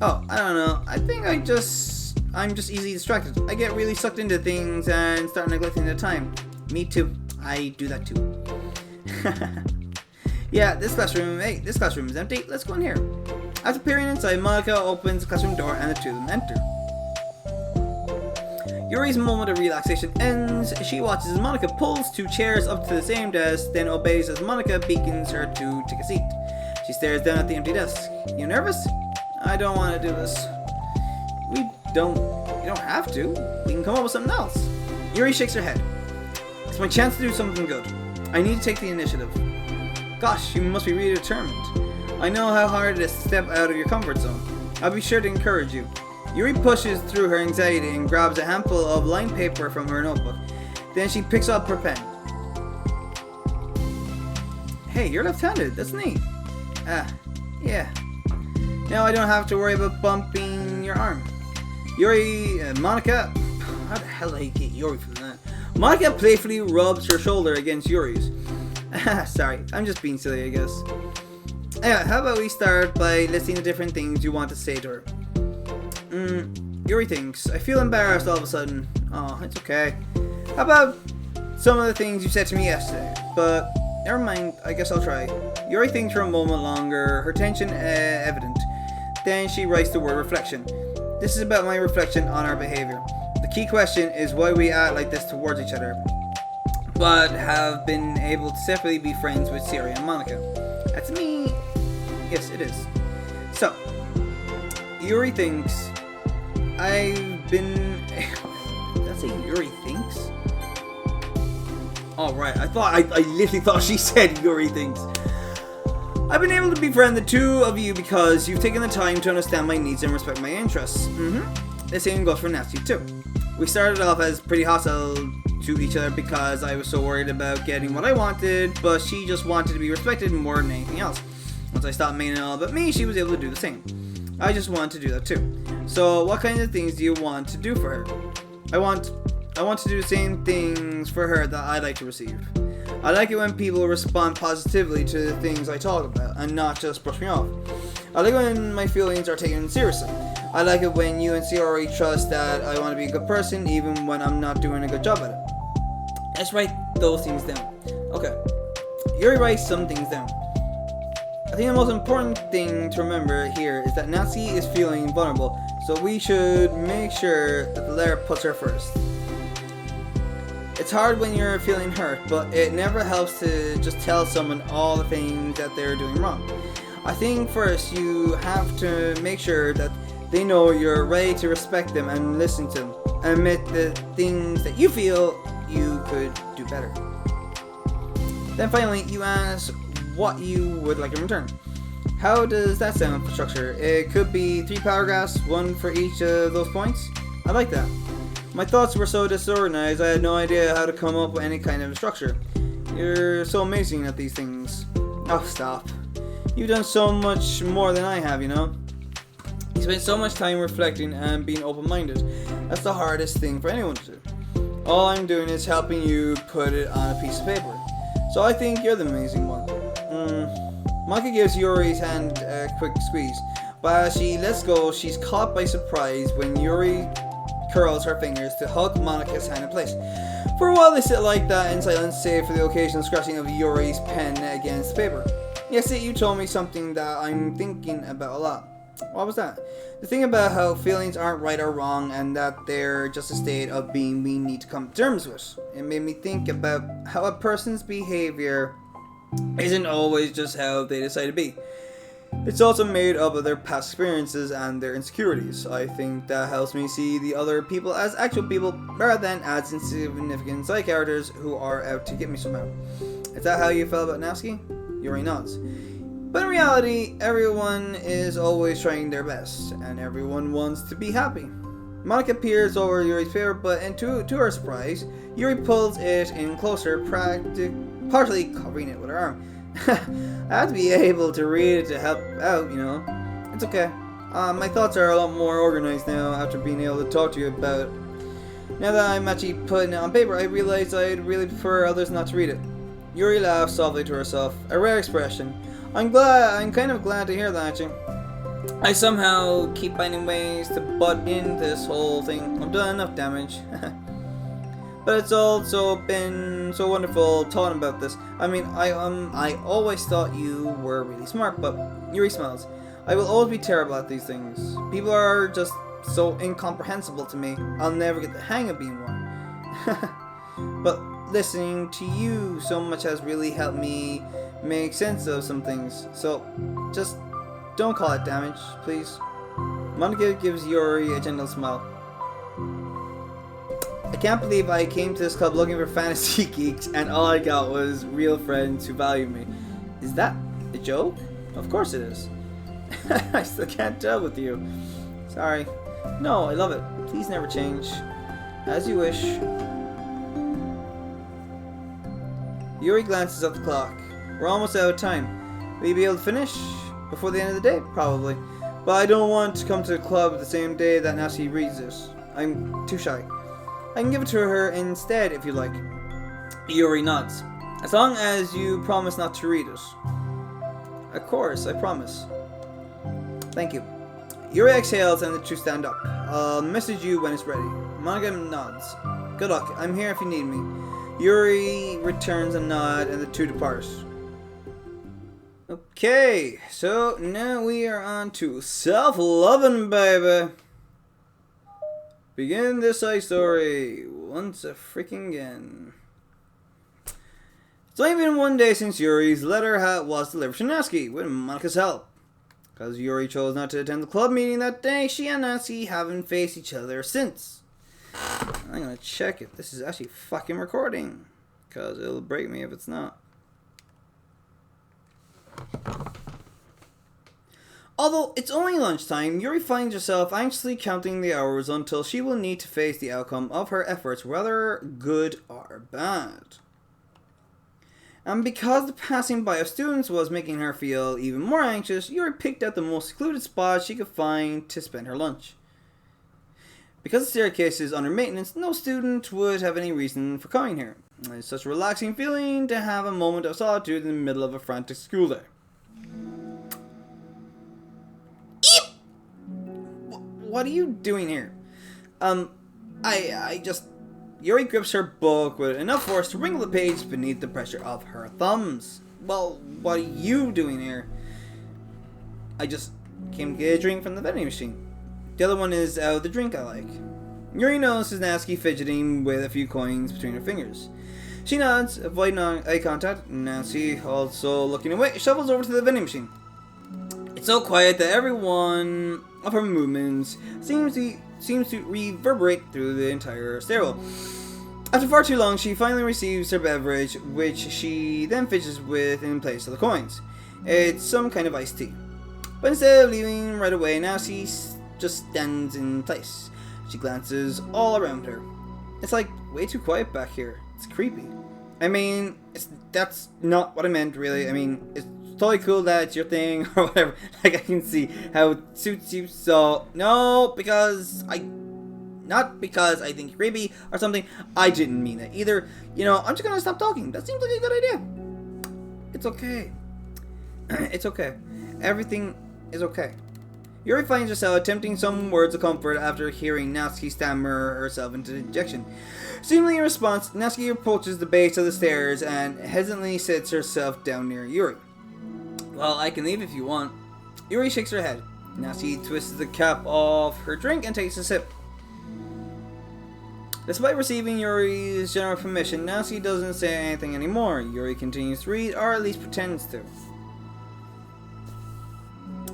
S1: Oh, I don't know. I think I'm just easily distracted. I get really sucked into things and start neglecting the time. Me too. I do that too. Yeah, this classroom is empty. Let's go in here. After peering inside, Monika opens the classroom door and the two of them enter. Yuri's moment of relaxation ends. She watches as Monika pulls two chairs up to the same desk, then obeys as Monika beckons her to take a seat. She stares down at the empty desk. You nervous? I don't want to do this. You don't have to. We can come up with something else. Yuri shakes her head. It's my chance to do something good. I need to take the initiative. Gosh, you must be really determined. I know how hard it is to step out of your comfort zone. I'll be sure to encourage you. Yuri pushes through her anxiety and grabs a handful of lined paper from her notebook. Then she picks up her pen. Hey, you're left-handed. That's neat. Yeah. Now I don't have to worry about bumping your arm. Monika... How the hell did I get Yuri from that? Monika playfully rubs her shoulder against Yuri's. Sorry, I'm just being silly, I guess. Anyway, how about we start by listing the different things you want to say to her? Yuri thinks. I feel embarrassed all of a sudden. Oh, it's okay. How about some of the things you said to me yesterday? But never mind, I guess I'll try. Yuri thinks for a moment longer, her tension evident. Then she writes the word reflection. This is about my reflection on our behavior. The key question is why we act like this towards each other, but have been able to separately be friends with Sayori and Monika. That's me. Yes, it is. So, Yuri thinks I've been... Did that say Yuri thinks? Oh, right. I literally thought she said Yuri thinks. I've been able to befriend the two of you because you've taken the time to understand my needs and respect my interests. The same goes for Natsuki too. We started off as pretty hostile to each other because I was so worried about getting what I wanted, but she just wanted to be respected more than anything else. Once I stopped making it all about me, she was able to do the same. I just want to do that too. So what kinds of things do you want to do for her? I want to do the same things for her that I like to receive. I like it when people respond positively to the things I talk about and not just brush me off. I like when my feelings are taken seriously. I like it when you and Sayori trust that I want to be a good person even when I'm not doing a good job at it. Let's write those things down. Okay. Yuri writes some things down. I think the most important thing to remember here is that Natsuki is feeling vulnerable, so we should make sure that the letter puts her first. It's hard when you're feeling hurt, but it never helps to just tell someone all the things that they're doing wrong. I think first you have to make sure that they know you're ready to respect them and listen to them, and admit the things that you feel you could do better. Then finally, you ask what you would like in return. How does that sound for structure? It could be 3 paragraphs, 1 for each of those points. I like that. My thoughts were so disorganized, I had no idea how to come up with any kind of structure. You're so amazing at these things. Oh, stop. You've done so much more than I have, you know? You spend so much time reflecting and being open-minded. That's the hardest thing for anyone to do. All I'm doing is helping you put it on a piece of paper. So I think you're the amazing one. Monika gives Yuri's hand a quick squeeze, but But as she lets go, she's caught by surprise when Yuri curls her fingers to hug Monika's hand in place. For a while they sit like that in silence, save for the occasional scratching of Yuri's pen against the paper. Yesterday you told me something that I'm thinking about a lot. What was that? The thing about how feelings aren't right or wrong and that they're just a state of being we need to come to terms with. It made me think about how a person's behavior isn't always just how they decide to be. It's also made up of their past experiences and their insecurities. I think that helps me see the other people as actual people rather than as insignificant side characters who are out to get me somehow. Is that how you felt about Natsuki? Yuri nods. But in reality, everyone is always trying their best, and everyone wants to be happy. Monika peers over Yuri's paper, but to her surprise, Yuri pulls it in closer, partially covering it with her arm. I have to be able to read it to help out, you know. It's okay. My thoughts are a lot more organized now after being able to talk to you about it. Now that I'm actually putting it on paper, I realize I'd really prefer others not to read it. Yuri laughs softly to herself, a rare expression. I'm kind of glad to hear that, actually. I somehow keep finding ways to butt in this whole thing. I've done enough damage. But it's also been so wonderful talking about this. I mean, I always thought you were really smart, but Yuri smiles. I will always be terrible at these things. People are just so incomprehensible to me. I'll never get the hang of being one. But listening to you so much has really helped me make sense of some things. So, just don't call it damage, please. Monika gives Yuri a gentle smile. I can't believe I came to this club looking for fantasy geeks and all I got was real friends who value me. Is that a joke? Of course it is. I still can't tell with you. Sorry. No, I love it. Please never change. As you wish. Yuri glances at the clock. We're almost out of time. Will you be able to finish? Before the end of the day? Probably. But I don't want to come to the club the same day that Natsuki reads this. I'm too shy. I can give it to her instead if you like. Yuri nods. As long as you promise not to read it. Of course, I promise. Thank you. Yuri exhales and the two stand up. I'll message you when it's ready. Monika nods. Good luck. I'm here if you need me. Yuri returns a nod and the two depart. Okay, so now we are on to self-loving, baby. Begin this side story once a freaking again. It's only been one day since Yuri's letter was delivered to Natsuki with Monika's help. Because Yuri chose not to attend the club meeting that day, she and Natsuki haven't faced each other since. I'm gonna check if this is actually fucking recording. Because it'll break me if it's not. Although it's only lunchtime, Yuri finds herself anxiously counting the hours until she will need to face the outcome of her efforts, whether good or bad. And because the passing by of students was making her feel even more anxious, Yuri picked out the most secluded spot she could find to spend her lunch. Because the staircase is under maintenance, no student would have any reason for coming here. It's such a relaxing feeling to have a moment of solitude in the middle of a frantic school day. What are you doing here? Yuri grips her book with enough force to wrinkle the page beneath the pressure of her thumbs. Well, what are you doing here? I just came to get a drink from the vending machine. The other one is the drink I like. Yuri notices Natsuki fidgeting with a few coins between her fingers. She nods, avoiding eye contact. Natsuki, also looking away, shuffles over to the vending machine. It's so quiet that every one of her movements seems to reverberate through the entire stairwell. After far too long, she finally receives her beverage, which she then fidgets with in place of the coins. It's some kind of iced tea. But instead of leaving right away, now she just stands in place. She glances all around her. It's like way too quiet back here. It's creepy. I mean, that's not what I meant, really. I mean, it's totally cool that it's your thing or whatever. Like, I can see how it suits you. So, no, not because I think you're creepy or something. I didn't mean it either. You know, I'm just gonna stop talking. That seems like a good idea. It's okay. It's okay. Everything is okay. Yuri finds herself attempting some words of comfort after hearing Natsuki stammer herself into dejection. Seemingly in response, Natsuki approaches the base of the stairs and hesitantly sits herself down near Yuri. Well, I can leave if you want. Yuri shakes her head. Natsuki twists the cap off her drink and takes a sip. Despite receiving Yuri's general permission, Natsuki doesn't say anything anymore. Yuri continues to read, or at least pretends to.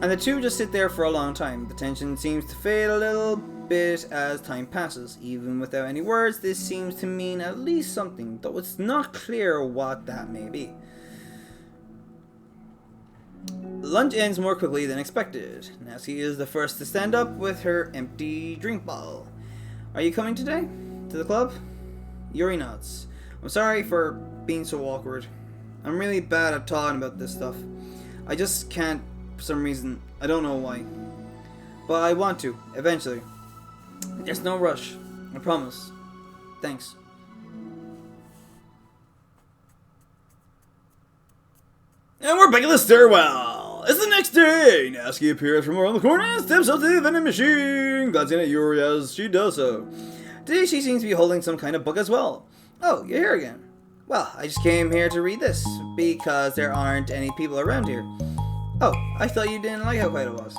S1: And the two just sit there for a long time. The tension seems to fade a little bit as time passes. Even without any words, this seems to mean at least something, though it's not clear what that may be. Lunch ends more quickly than expected. Natsuki is the first to stand up with her empty drink bottle. Are you coming today? To the club? Yuri nods. I'm sorry for being so awkward. I'm really bad at talking about this stuff. I just can't for some reason. I don't know why. But I want to, eventually. There's no rush. I promise. Thanks. And we're back at the stairwell. It's the next day. Natsuki appears from around the corner and steps up to the vending machine, glancing at Yuri as she does so. Today she seems to be holding some kind of book as well. Oh, you're here again. Well, I just came here to read this, because there aren't any people around here. Oh, I thought you didn't like how quiet it was.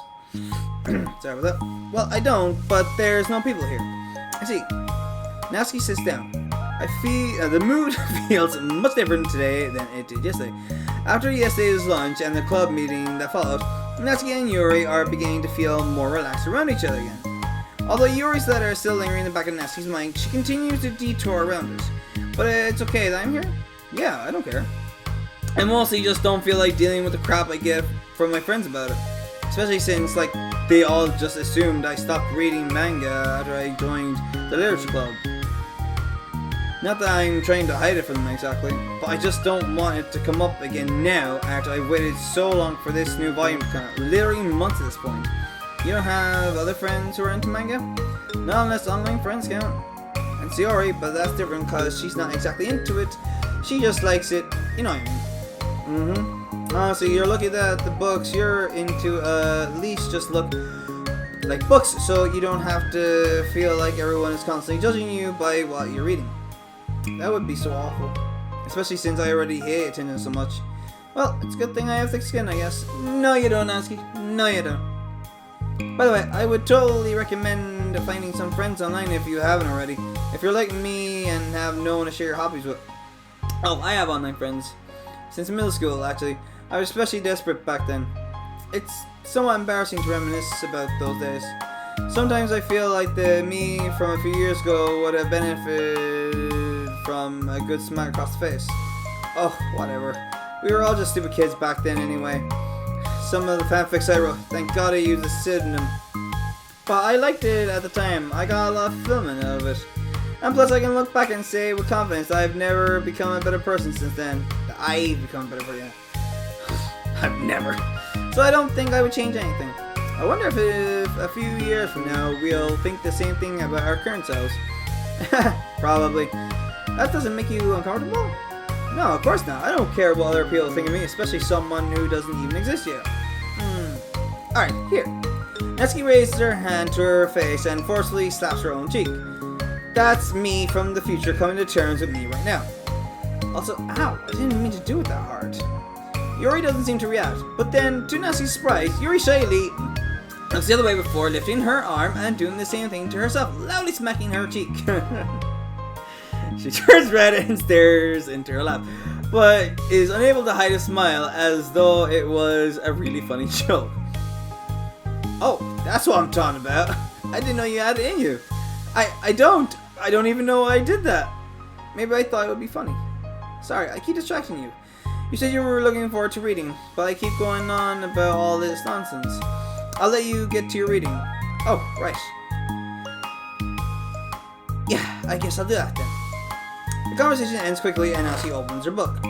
S1: Sorry about that. Well, I don't, but there's no people here. I see. Natsuki sits down. I feel the mood feels much different today than it did yesterday. After yesterday's lunch and the club meeting that followed, Natsuki and Yuri are beginning to feel more relaxed around each other again. Although Yuri's letter is still lingering in the back of Natsuki's mind, she continues to detour around us. But it's okay that I'm here? Yeah, I don't care. I mostly just don't feel like dealing with the crap I get from my friends about it. Especially since, like, they all just assumed I stopped reading manga after I joined the literature club. Not that I'm trying to hide it from them exactly, but I just don't want it to come up again now after I've waited so long for this new volume to come out. Literally months at this point. You don't have other friends who are into manga? Not unless online friends count. And Sayori, but that's different because she's not exactly into it. She just likes it, you know what I mean. Oh, so you're lucky that the books you're into at least just look like books, so you don't have to feel like everyone is constantly judging you by what you're reading. That would be so awful. Especially since I already hate attention so much. Well, it's a good thing I have thick skin, I guess. No you don't, Natsuki. No you don't. By the way, I would totally recommend finding some friends online if you haven't already. If you're like me and have no one to share your hobbies with. Oh, I have online friends. Since middle school, actually. I was especially desperate back then. It's somewhat embarrassing to reminisce about those days. Sometimes I feel like the me from a few years ago would have benefited from a good smack across the face. Oh, whatever. We were all just stupid kids back then anyway. Some of the fanfics I wrote, thank God I used a pseudonym. But I liked it at the time. I got a lot of fulfillment out of it. And plus I can look back and say with confidence that I've never become a better person since then. That I've become a better person. I've never. So I don't think I would change anything. I wonder if a few years from now we'll think the same thing about our current selves. Probably. That doesn't make you uncomfortable? No, of course not. I don't care what other people think of me, especially someone who doesn't even exist yet. Alright, here. Natsuki raises her hand to her face and forcefully slaps her own cheek. That's me from the future coming to terms with me right now. Also, ow, I didn't mean to do it that hard. Yuri doesn't seem to react, but then, to Natsuki's surprise, Yuri shyly looks the other way before lifting her arm and doing the same thing to herself, loudly smacking her cheek. She turns red and stares into her lap, but is unable to hide a smile as though it was a really funny joke. Oh, that's what I'm talking about. I didn't know you had it in you. I don't even know why I did that. Maybe I thought it would be funny. Sorry, I keep distracting you. You said you were looking forward to reading, but I keep going on about all this nonsense. I'll let you get to your reading. Oh, right. Yeah, I guess I'll do that then. The conversation ends quickly and Natsuki opens her book.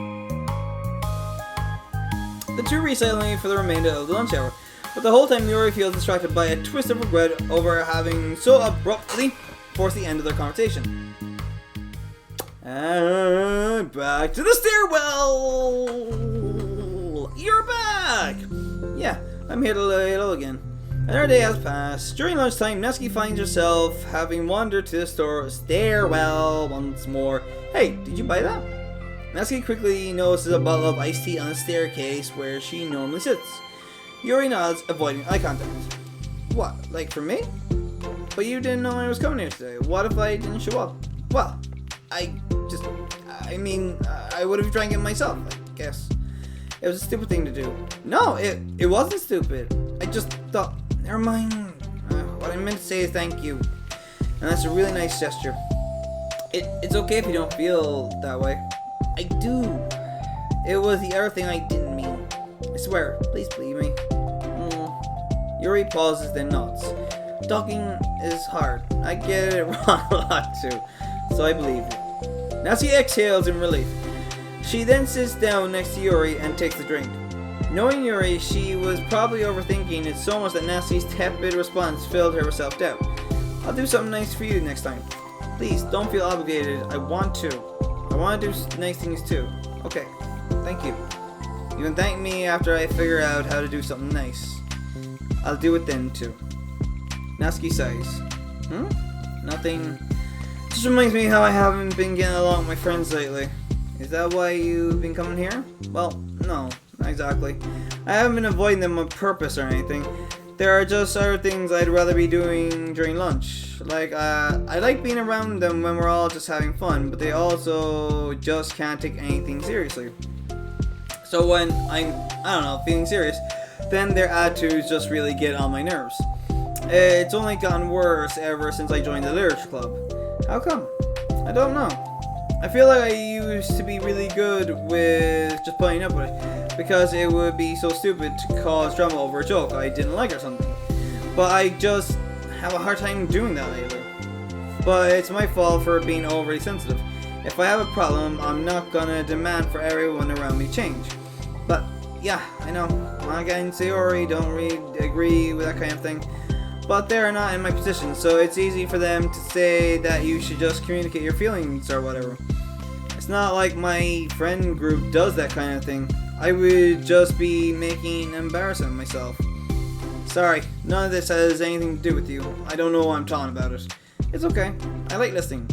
S1: The two read silently for the remainder of the lunch hour, but the whole time Yuri feels distracted by a twist of regret over having so abruptly forced the end of their conversation. And back to the stairwell! You're back! Yeah, I'm here to lay low again. Another day has passed. During lunchtime, Natsuki finds herself having wandered to the stairwell once more. Hey, did you buy that? Natsuki quickly notices a bottle of iced tea on the staircase where she normally sits. Yuri nods, avoiding eye contact. What, like for me? But you didn't know I was coming here today. What if I didn't show up? Well, I would have tried it myself, I guess. It was a stupid thing to do. No, it wasn't stupid. I just thought, never mind. What I meant to say is thank you. And that's a really nice gesture. It's okay if you don't feel that way. I do. It was the other thing I didn't mean. I swear, please believe me. Yuri pauses, then nods. Talking is hard. I get it wrong a lot too. So I believe you. Natsuki exhales in relief. She then sits down next to Yuri and takes the drink. Knowing Yuri, she was probably overthinking it so much that Natsuki's tepid response filled her with self-doubt. I'll do something nice for you next time. Please, don't feel obligated. I want to. I want to do nice things too. Okay, thank you. You can thank me after I figure out how to do something nice. I'll do it then too. Natsuki sighs. Nothing. Just reminds me how I haven't been getting along with my friends lately. Is that why you've been coming here? Well, no, not exactly. I haven't been avoiding them on purpose or anything. There are just other things I'd rather be doing during lunch. Like, I like being around them when we're all just having fun, but they also just can't take anything seriously. So when I'm, feeling serious, then their attitudes just really get on my nerves. It's only gotten worse ever since I joined the literature club. How come? I don't know. I feel like I used to be really good with just putting up with it, because it would be so stupid to cause drama over a joke I didn't like or something. But I just have a hard time doing that lately. But it's my fault for being overly sensitive. If I have a problem, I'm not gonna demand for everyone around me change. But yeah, I know, Monika and Sayori don't really agree with that kind of thing. But they're not in my position, so it's easy for them to say that you should just communicate your feelings or whatever. It's not like my friend group does that kind of thing. I would just be making an embarrassment of myself. Sorry, none of this has anything to do with you. I don't know why I'm talking about it. It's okay. I like listening.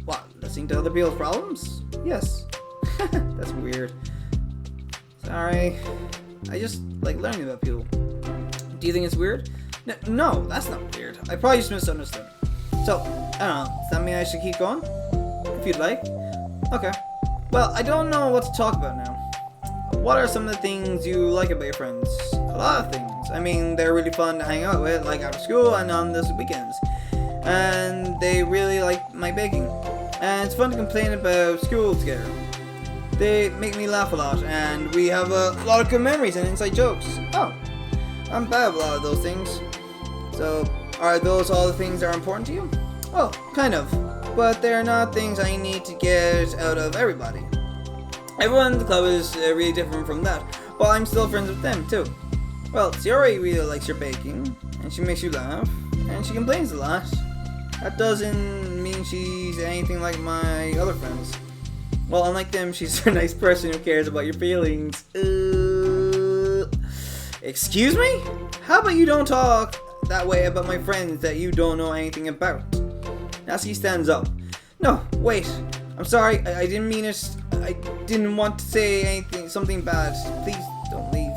S1: What, listening to other people's problems? Yes. That's weird. Sorry. I just like learning about people. Do you think it's weird? No, that's not weird. I probably just misunderstood. So, I don't know. Does that mean I should keep going? If you'd like. Okay. Well, I don't know what to talk about now. What are some of the things you like about your friends? A lot of things. I mean, they're really fun to hang out with, like after school and on the weekends. And they really like my baking. And it's fun to complain about school together. They make me laugh a lot, and we have a lot of good memories and inside jokes. Oh, I'm bad at a lot of those things. So, are those all the things that are important to you? Well, kind of. But they're not things I need to get out of everybody. Everyone in the club is really different from that, but I'm still friends with them too. Well, Sayori really likes your baking, and she makes you laugh, and she complains a lot. That doesn't mean she's anything like my other friends. Well, unlike them, she's a nice person who cares about your feelings. Excuse me? How about you don't talk that way about my friends that you don't know anything about? Natsuki stands up. No, wait. I'm sorry. I didn't mean it. I didn't want to say something bad. Please don't leave.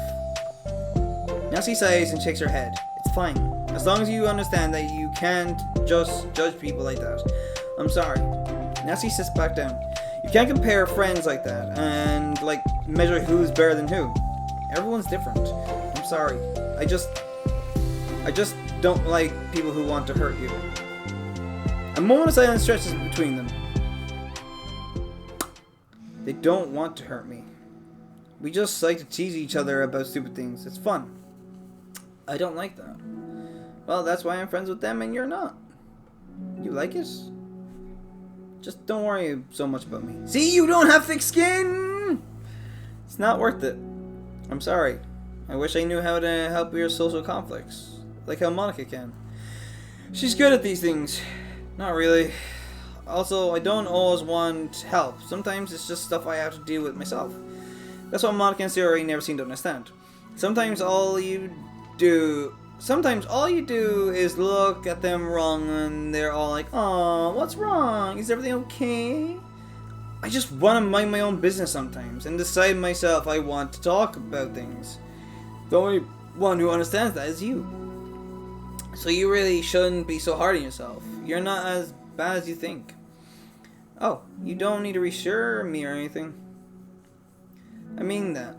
S1: Natsuki sighs and shakes her head. It's fine. As long as you understand that you can't just judge people like that. I'm sorry. Natsuki sits back down. You can't compare friends like that and like measure who's better than who. Everyone's different. I'm sorry. I just don't like people who want to hurt you. A moment of silence stretches between them. They don't want to hurt me. We just like to tease each other about stupid things. It's fun. I don't like that. Well, that's why I'm friends with them and you're not. You like it? Just don't worry so much about me. See, you don't have thick skin! It's not worth it. I'm sorry. I wish I knew how to help your social conflicts. Like how Monika can. She's good at these things. Not really. Also, I don't always want help. Sometimes it's just stuff I have to deal with myself. That's what Monika and Sayori never seem to understand. Sometimes all you do sometimes all you do is look at them wrong and they're all like, "Aw, what's wrong? Is everything okay?" I just want to mind my own business sometimes and decide myself I want to talk about things. The only one who understands that is you. So you really shouldn't be so hard on yourself. You're not as bad as you think. Oh, you don't need to reassure me or anything. I mean that.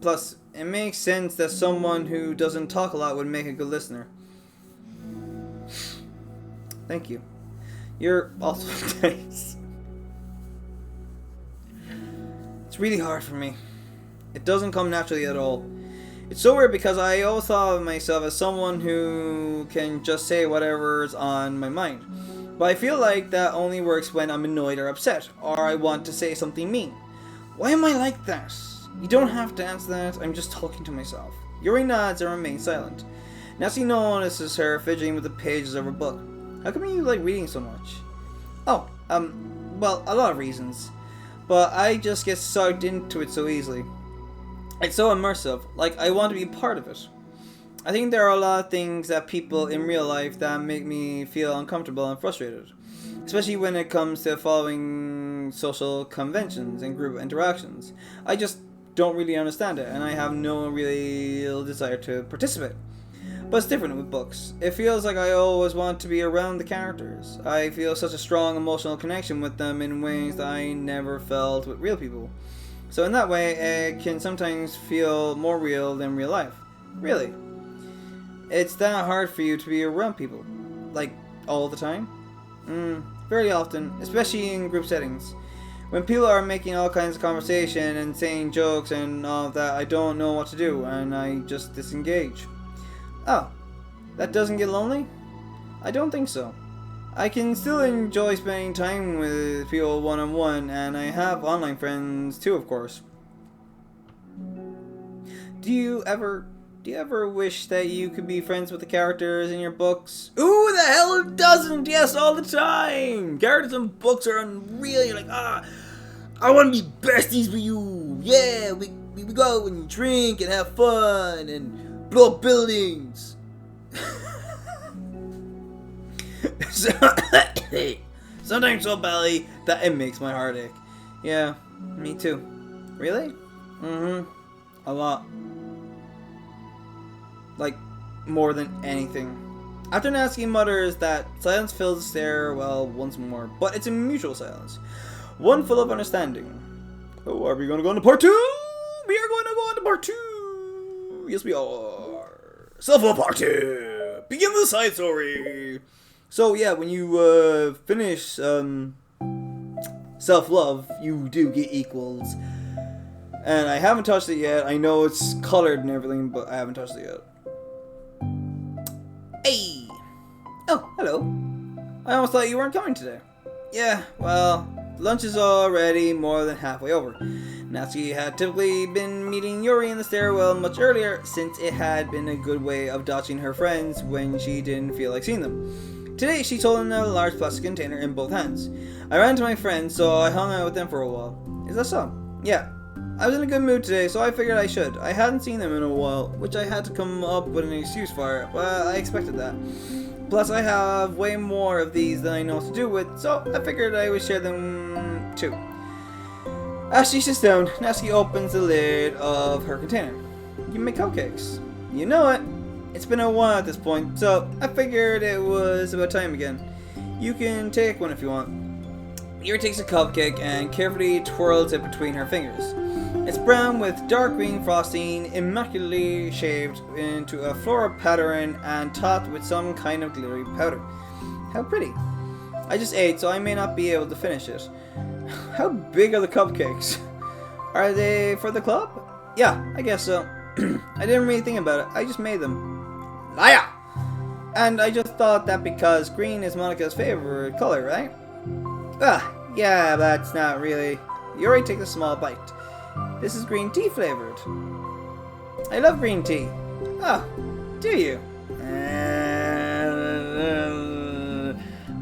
S1: Plus, it makes sense that someone who doesn't talk a lot would make a good listener. Thank you. You're also nice. It's really hard for me. It doesn't come naturally at all. It's so weird because I always thought of myself as someone who can just say whatever's on my mind. But I feel like that only works when I'm annoyed or upset, or I want to say something mean. Why am I like that? You don't have to answer that, I'm just talking to myself. Yuri nods and remains silent. Natsuki notices her fidgeting with the pages of her book. How come you like reading so much? Oh, well, a lot of reasons. But I just get sucked into it so easily. It's so immersive, like I want to be part of it. I think there are a lot of things that people in real life that make me feel uncomfortable and frustrated. Especially when it comes to following social conventions and group interactions. I just don't really understand it, and I have no real desire to participate. But it's different with books. It feels like I always want to be around the characters. I feel such a strong emotional connection with them in ways that I never felt with real people. So in that way, it can sometimes feel more real than real life. Really. It's that hard for you to be around people. Like, all the time? Very often, especially in group settings. When people are making all kinds of conversation and saying jokes and all of that, I don't know what to do, and I just disengage. Oh, that doesn't get lonely? I don't think so. I can still enjoy spending time with people one-on-one, and I have online friends too, of course. Do you ever wish that you could be friends with the characters in your books? Ooh, the hell it doesn't! Yes, all the time! Characters in books are unreal. You're like, I want to be besties with you. Yeah, we go out and drink and have fun and blow up buildings. Sometimes so badly that it makes my heart ache. Yeah, me too. Really? A lot. Like, more than anything. After Natsuki mutters that, silence fills the stairwell once more, but it's a mutual silence. One full of understanding. Oh, are we going to go into part 2? We are going to go into part 2. Yes, we are. Self-love part 2. Begin the side story. So, yeah, when you finish self-love, you do get equals. And I haven't touched it yet. I know it's colored and everything, but I haven't touched it yet. Hey! Oh, hello. I almost thought you weren't coming today. Yeah, well, lunch is already more than halfway over. Natsuki had typically been meeting Yuri in the stairwell much earlier, since it had been a good way of dodging her friends when she didn't feel like seeing them. Today, she's holding a large plastic container in both hands. I ran to my friends, so I hung out with them for a while. Is that so? Yeah. I was in a good mood today, so I figured I should. I hadn't seen them in a while, which I had to come up with an excuse for, but I expected that. Plus, I have way more of these than I know what to do with, so I figured I would share them too. As she sits down, Natsuki opens the lid of her container. You make cupcakes. You know it. It's been a while at this point, so I figured it was about time again. You can take one if you want. Yuri takes a cupcake and carefully twirls it between her fingers. It's brown with dark green frosting, immaculately shaped into a floral pattern and topped with some kind of glittery powder. How pretty. I just ate, so I may not be able to finish it. How big are the cupcakes? Are they for the club? Yeah, I guess so. I didn't really think about it. I just made them. Liar! And I just thought that because green is Monika's favorite color, right? Yeah, that's not really. Yuri takes a small bite. This is green tea flavored. I love green tea. Oh, do you?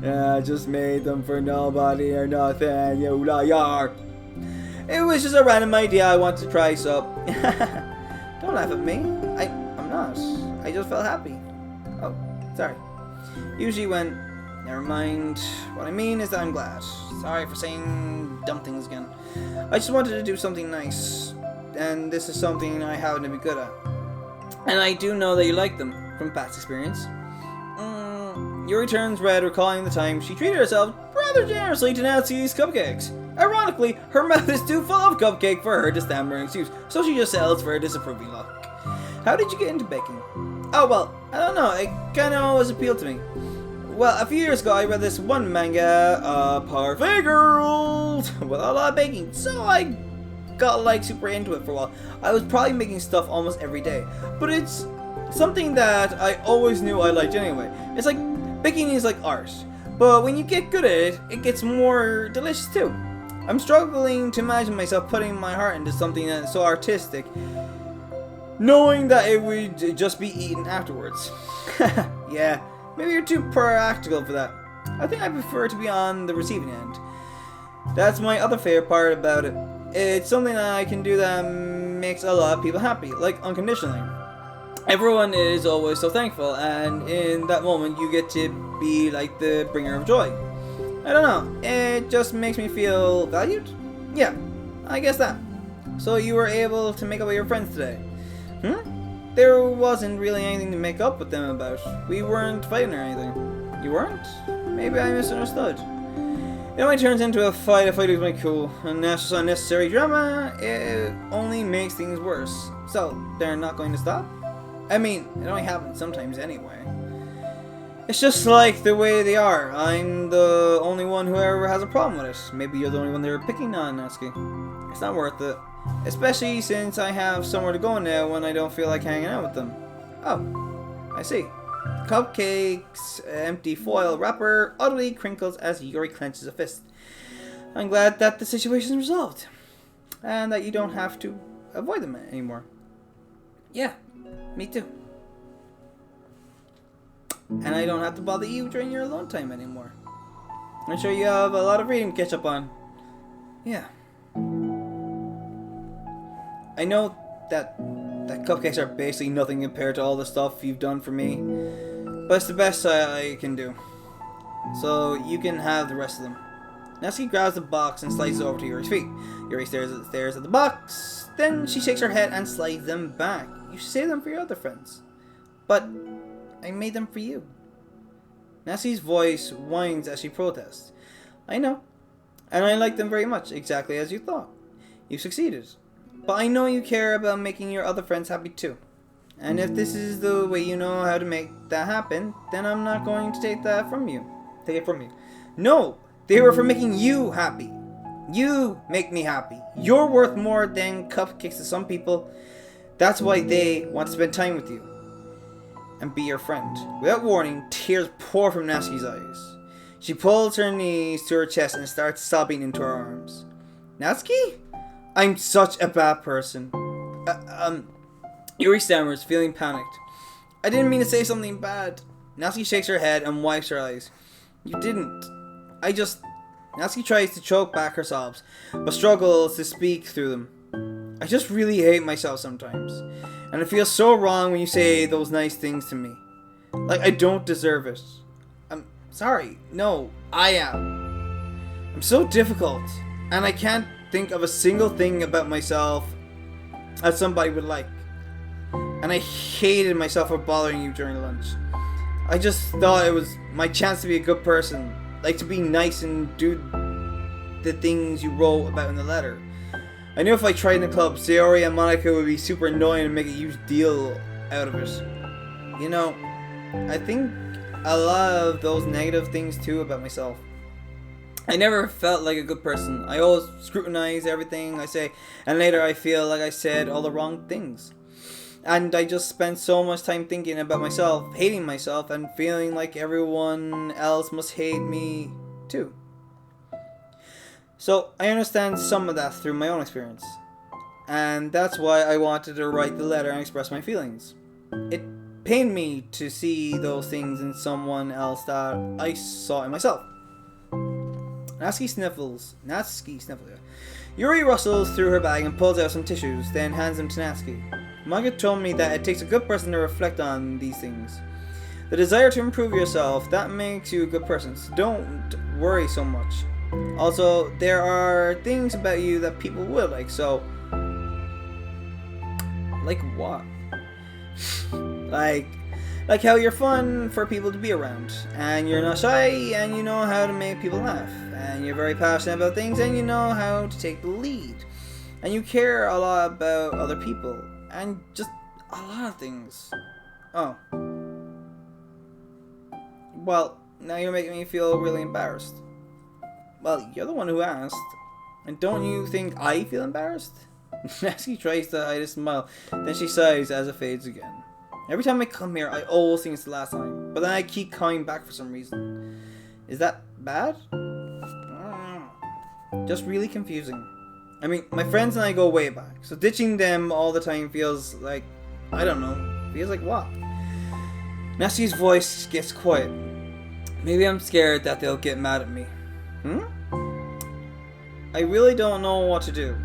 S1: I just made them for nobody or nothing, you liar. It was just a random idea I wanted to try, so... Don't laugh at me. I'm not. I I just felt happy. Oh, sorry. Yuji went, never mind. What I mean is that I'm glad. Sorry for saying dumb things again. I just wanted to do something nice, and this is something I happen to be good at. And I do know that you like them, from past experience. Yuri turns red, recalling the time she treated herself rather generously to Natsuki's cupcakes. Ironically, her mouth is too full of cupcake for her to stammer an excuse, so she just settles for a disapproving look. How did you get into baking? Oh well, I don't know, it kinda always appealed to me. Well, a few years ago I read this one manga, Parfait Girls, with a lot of baking, so I got like super into it for a while. I was probably making stuff almost every day, but it's something that I always knew I liked anyway. It's like, baking is like art, but when you get good at it, it gets more delicious too. I'm struggling to imagine myself putting my heart into something that's so artistic, knowing that it would just be eaten afterwards. Yeah, maybe you're too practical for that. I think I prefer to be on the receiving end. That's my other favorite part about it. It's something that I can do that makes a lot of people happy, like unconditionally. Everyone is always so thankful, and in that moment you get to be like the bringer of joy. I don't know, it just makes me feel valued? Yeah, I guess that. So you were able to make up with your friends today? There wasn't really anything to make up with them about. We weren't fighting or anything. You weren't? Maybe I misunderstood. It only turns into a fight is my cool, and that's just unnecessary drama. It only makes things worse. So, they're not going to stop? I mean, it only happens sometimes anyway. It's just like the way they are. I'm the only one who ever has a problem with it. Maybe you're the only one they're picking on, Natsuki. It's not worth it. Especially since I have somewhere to go now when I don't feel like hanging out with them. Oh, I see. Cupcakes, empty foil wrapper, utterly crinkles as Yuri clenches a fist. I'm glad that the situation is resolved. And that you don't have to avoid them anymore. Yeah, me too. And I don't have to bother you during your alone time anymore. I'm sure you have a lot of reading to catch up on. Yeah. I know that cupcakes are basically nothing compared to all the stuff you've done for me, but it's the best I can do. So you can have the rest of them. Natsuki grabs the box and slides it over to Yuri's feet. Yuri stares at the box, then she shakes her head and slides them back. You should save them for your other friends. But I made them for you. Natsuki's voice whines as she protests. I know, and I like them very much, exactly as you thought. You succeeded. But I know you care about making your other friends happy too. And if this is the way you know how to make that happen, then I'm not going to take it from you. No! They were for making you happy. You make me happy. You're worth more than cupcakes to some people. That's why they want to spend time with you. And be your friend. Without warning, tears pour from Natsuki's eyes. She pulls her knees to her chest and starts sobbing into her arms. Natsuki? I'm such a bad person. Yuri stammers, feeling panicked. I didn't mean to say something bad. Natsuki shakes her head and wipes her eyes. You didn't. Natsuki tries to choke back her sobs, but struggles to speak through them. I just really hate myself sometimes. And it feels so wrong when you say those nice things to me. Like I don't deserve it. I'm sorry. No, I am. I'm so difficult. And I can't think of a single thing about myself that somebody would like. And I hated myself for bothering you during lunch. I just thought it was my chance to be a good person. Like to be nice and do the things you wrote about in the letter. I knew if I tried in the club, Sayori and Monika would be super annoying and make a huge deal out of it. You know, I think a lot of those negative things too about myself. I never felt like a good person. I always scrutinize everything I say, and later I feel like I said all the wrong things. And I just spent so much time thinking about myself, hating myself, and feeling like everyone else must hate me too. So I understand some of that through my own experience. And that's why I wanted to write the letter and express my feelings. It pained me to see those things in someone else that I saw in myself. Natsuki sniffles. Yuri rustles through her bag and pulls out some tissues, then hands them to Natsuki. Monika told me that it takes a good person to reflect on these things. The desire to improve yourself, that makes you a good person, so don't worry so much. Also, there are things about you that people will like, so... Like what? Like how you're fun for people to be around, and you're not shy, and you know how to make people laugh, and you're very passionate about things, and you know how to take the lead, and you care a lot about other people, and just a lot of things. Oh. Well, now you're making me feel really embarrassed. Well, you're the one who asked, and don't you think I feel embarrassed? Natsuki tries to hide a smile, then she sighs as it fades again. Every time I come here, I always think it's the last time, but then I keep coming back for some reason. Is that bad? Just really confusing. I mean, my friends and I go way back, so ditching them all the time feels like, I don't know, feels like what? Natsuki's voice gets quiet. Maybe I'm scared that they'll get mad at me. I really don't know what to do.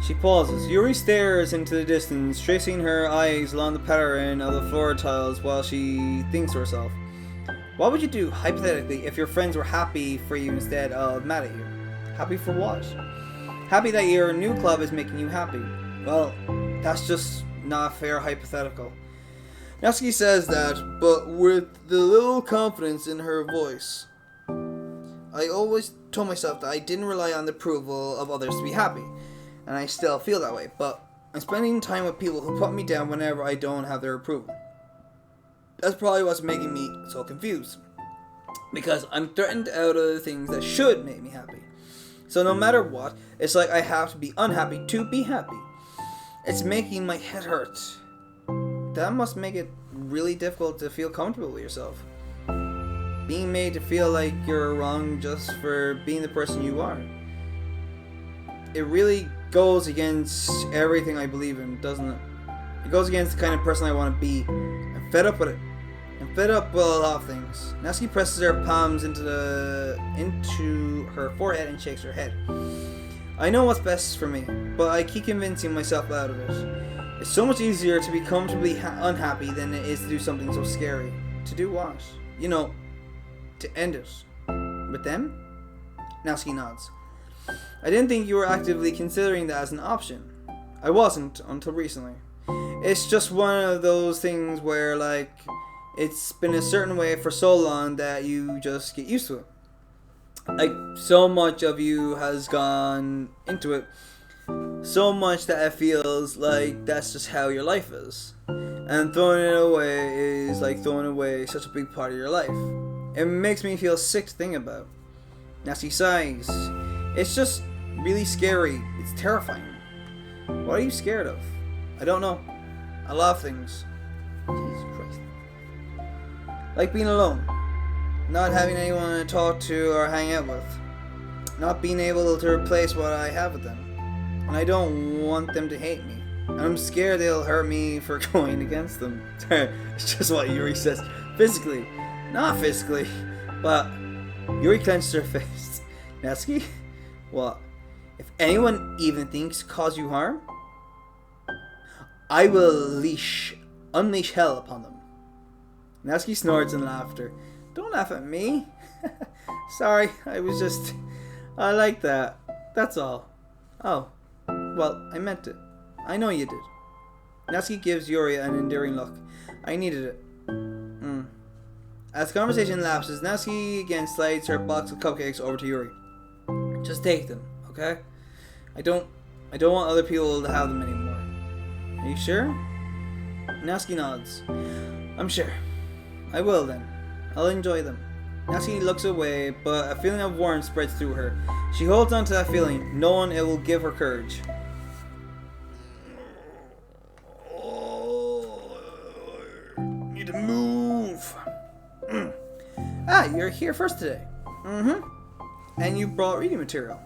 S1: She pauses. Yuri stares into the distance, tracing her eyes along the pattern of the floor tiles while she thinks to herself. What would you do, hypothetically, if your friends were happy for you instead of mad at you? Happy for what? Happy that your new club is making you happy. Well, that's just not a fair hypothetical. Natsuki says that, but with the little confidence in her voice. I always told myself that I didn't rely on the approval of others to be happy. And I still feel that way, but I'm spending time with people who put me down whenever I don't have their approval. That's probably what's making me so confused. Because I'm threatened out of the things that should make me happy. So no matter what, it's like I have to be unhappy to be happy. It's making my head hurt. That must make it really difficult to feel comfortable with yourself. Being made to feel like you're wrong just for being the person you are. It really goes against everything I believe in, doesn't it? It goes against the kind of person I want to be. I'm fed up with it. I'm fed up with a lot of things. Natsuki presses her palms into her forehead and shakes her head. I know what's best for me, but I keep convincing myself out of it. It's so much easier to be comfortably unhappy than it is to do something so scary. To do what? You know, to end it. With them? Natsuki nods. I didn't think you were actively considering that as an option. I wasn't until recently. It's just one of those things where, like, it's been a certain way for so long that you just get used to it. Like, so much of you has gone into it. So much that it feels like that's just how your life is. And throwing it away is like throwing away such a big part of your life. It makes me feel sick to think about. Natsuki sighs. It's just really scary. It's terrifying. What are you scared of? I don't know. A lot of things. Jesus Christ. Like being alone. Not having anyone to talk to or hang out with. Not being able to replace what I have with them. And I don't want them to hate me. And I'm scared they'll hurt me for going against them. It's just what Yuri says. Physically. Not physically. But Yuri clenched her face. Natsuki? What? If anyone even thinks to cause you harm, I will unleash hell upon them. Natsuki snorts in laughter. Don't laugh at me. Sorry, I like that. That's all. Oh, well, I meant it. I know you did. Natsuki gives Yuri an endearing look. I needed it. As the conversation lapses, Natsuki again slides her box of cupcakes over to Yuri. Just take them, okay? I don't want other people to have them anymore. Are you sure? Natsuki nods. I'm sure. I will then. I'll enjoy them. Natsuki looks away, but a feeling of warmth spreads through her. She holds on to that feeling, knowing it will give her courage. Need to move. Ah, you're here first today. And you brought reading material.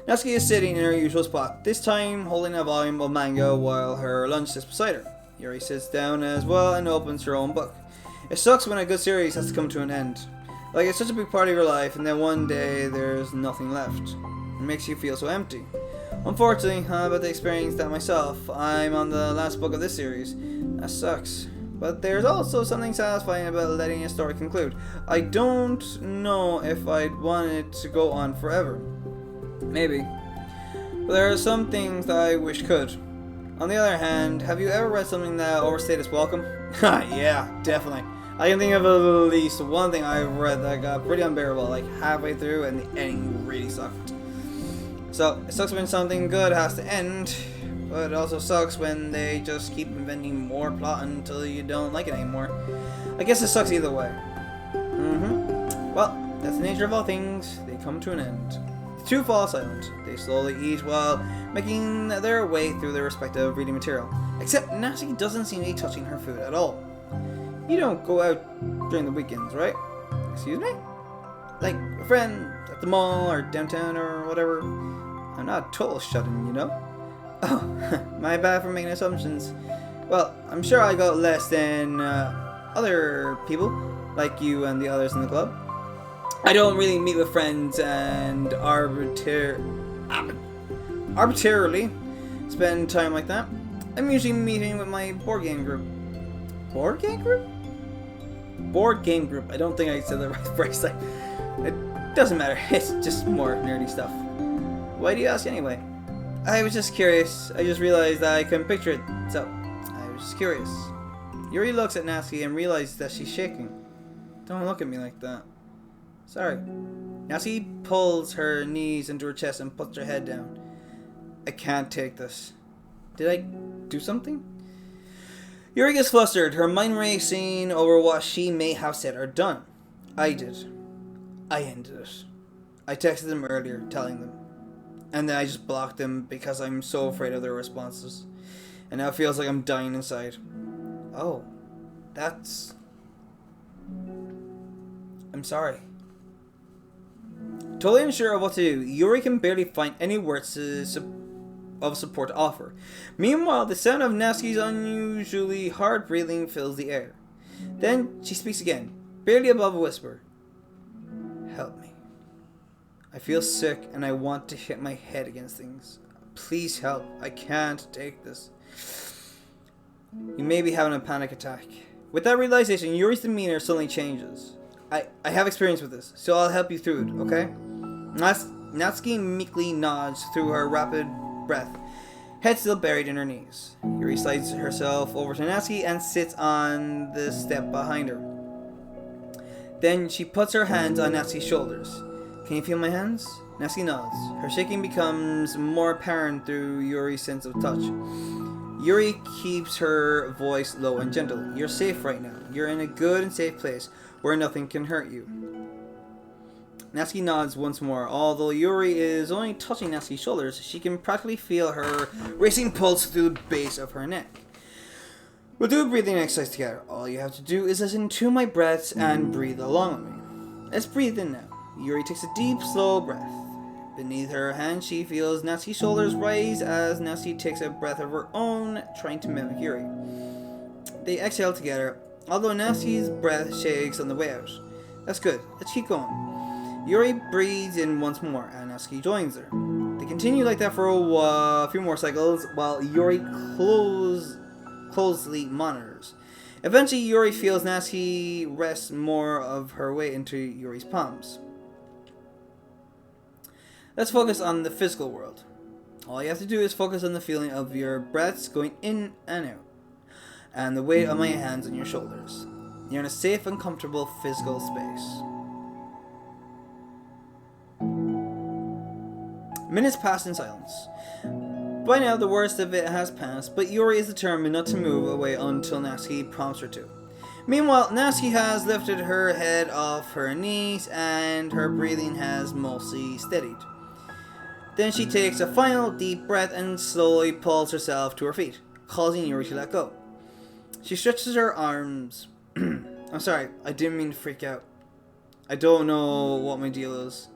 S1: Natsuki is sitting in her usual spot, this time holding a volume of manga while her lunch sits beside her. Yuri sits down as well and opens her own book. It sucks when a good series has to come to an end. Like, it's such a big part of your life, and then one day there's nothing left. It makes you feel so empty. Unfortunately, I'm about to experience that myself. I'm on the last book of this series. That sucks. But there's also something satisfying about letting a story conclude. I don't know if I'd want it to go on forever. Maybe. But there are some things that I wish could. On the other hand, have you ever read something that overstayed its welcome? Yeah, definitely. I can think of at least one thing I've read that got pretty unbearable, like halfway through, and the ending really sucked. So, it sucks when something good has to end, but it also sucks when they just keep inventing more plot until you don't like it anymore. I guess it sucks either way. Well, that's the nature of all things. They come to an end. The two fall silent. They slowly eat while making their way through their respective reading material. Except Natsuki doesn't seem to be touching her food at all. You don't go out during the weekends, right? Excuse me? Like a friend at the mall or downtown or whatever? I'm not a total shut-in, you know? Oh, my bad for making assumptions. Well, I'm sure I got less than other people, like you and the others in the club. I don't really meet with friends and arbitrarily spend time like that. I'm usually meeting with my board game group. Board game group? Board game group. I don't think I said the right phrase. It doesn't matter. It's just more nerdy stuff. Why do you ask anyway? I was just curious. I just realized that I couldn't picture it, so I was just curious. Yuri looks at Natsuki and realizes that she's shaking. Don't look at me like that. Sorry. Natsuki pulls her knees into her chest and puts her head down. I can't take this. Did I do something? Yuri gets flustered, her mind racing over what she may have said or done. I did. I ended it. I texted them earlier, telling them. And then I just blocked them because I'm so afraid of their responses. And now it feels like I'm dying inside. Oh, that's... I'm sorry. Totally unsure of what to do, Yuri can barely find any words of support to offer. Meanwhile, the sound of Natsuki's unusually hard breathing fills the air. Then she speaks again, barely above a whisper. Help me. I feel sick and I want to hit my head against things. Please help. I can't take this. You may be having a panic attack. With that realization, Yuri's demeanor suddenly changes. I have experience with this, so I'll help you through it, okay? Natsuki meekly nods through her rapid breath, head still buried in her knees. Yuri slides herself over to Natsuki and sits on the step behind her. Then she puts her hands on Natsuki's shoulders. Can you feel my hands? Natsuki nods. Her shaking becomes more apparent through Yuri's sense of touch. Yuri keeps her voice low and gentle. You're safe right now. You're in a good and safe place where nothing can hurt you. Natsuki nods once more. Although Yuri is only touching Natsuki's shoulders, she can practically feel her racing pulse through the base of her neck. We'll do a breathing exercise together. All you have to do is listen to my breaths and breathe along with me. Let's breathe in now. Yuri takes a deep, slow breath. Beneath her hand, she feels Natsuki's shoulders rise as Natsuki takes a breath of her own, trying to mimic Yuri. They exhale together, although Natsuki's breath shakes on the way out. That's good. Let's keep going. Yuri breathes in once more, and Natsuki joins her. They continue like that for a few more cycles, while Yuri closely monitors. Eventually, Yuri feels Natsuki rest more of her weight into Yuri's palms. Let's focus on the physical world. All you have to do is focus on the feeling of your breaths going in and out, and the weight of my hands on your shoulders. You're in a safe and comfortable physical space. Minutes pass in silence. By now, the worst of it has passed, but Yuri is determined not to move away until Natsuki prompts her to. Meanwhile, Natsuki has lifted her head off her knees, and her breathing has mostly steadied. Then she takes a final deep breath and slowly pulls herself to her feet, causing Yuri to let go. She stretches her arms. I'm sorry, I didn't mean to freak out. I don't know what my deal is.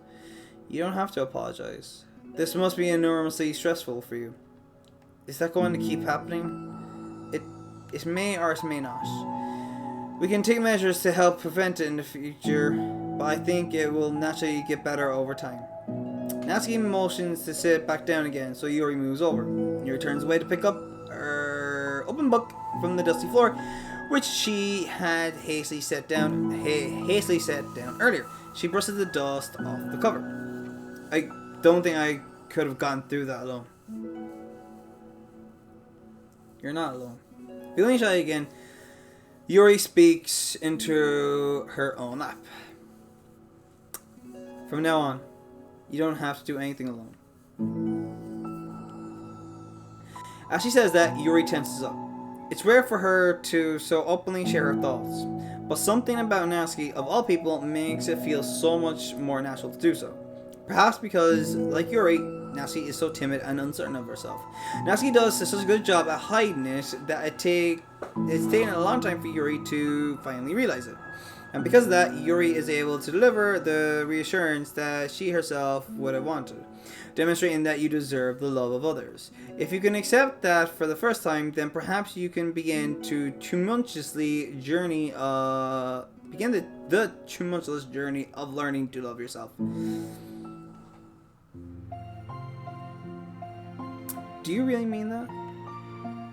S1: You don't have to apologize. This must be enormously stressful for you. Is that going to keep happening? It may or it may not. We can take measures to help prevent it in the future, but I think it will naturally get better over time. Natsuki motions to sit back down again, so Yuri moves over. Yuri turns away to pick up her open book from the dusty floor, which she had hastily set down earlier. She brushes the dust off the cover. I don't think I could have gone through that alone. You're not alone. Feeling shy again, Yuri speaks into her own lap. From now on, you don't have to do anything alone. As she says that, Yuri tenses up. It's rare for her to so openly share her thoughts, but something about Natsuki, of all people, makes it feel so much more natural to do so. Perhaps because, like Yuri, Natsuki is so timid and uncertain of herself. Natsuki does such a good job at hiding it that it's taken a long time for Yuri to finally realize it. And because of that, Yuri is able to deliver the reassurance that she herself would have wanted, demonstrating that you deserve the love of others. If you can accept that for the first time, then perhaps you can begin to the tumultuous journey of learning to love yourself. Do you really mean that?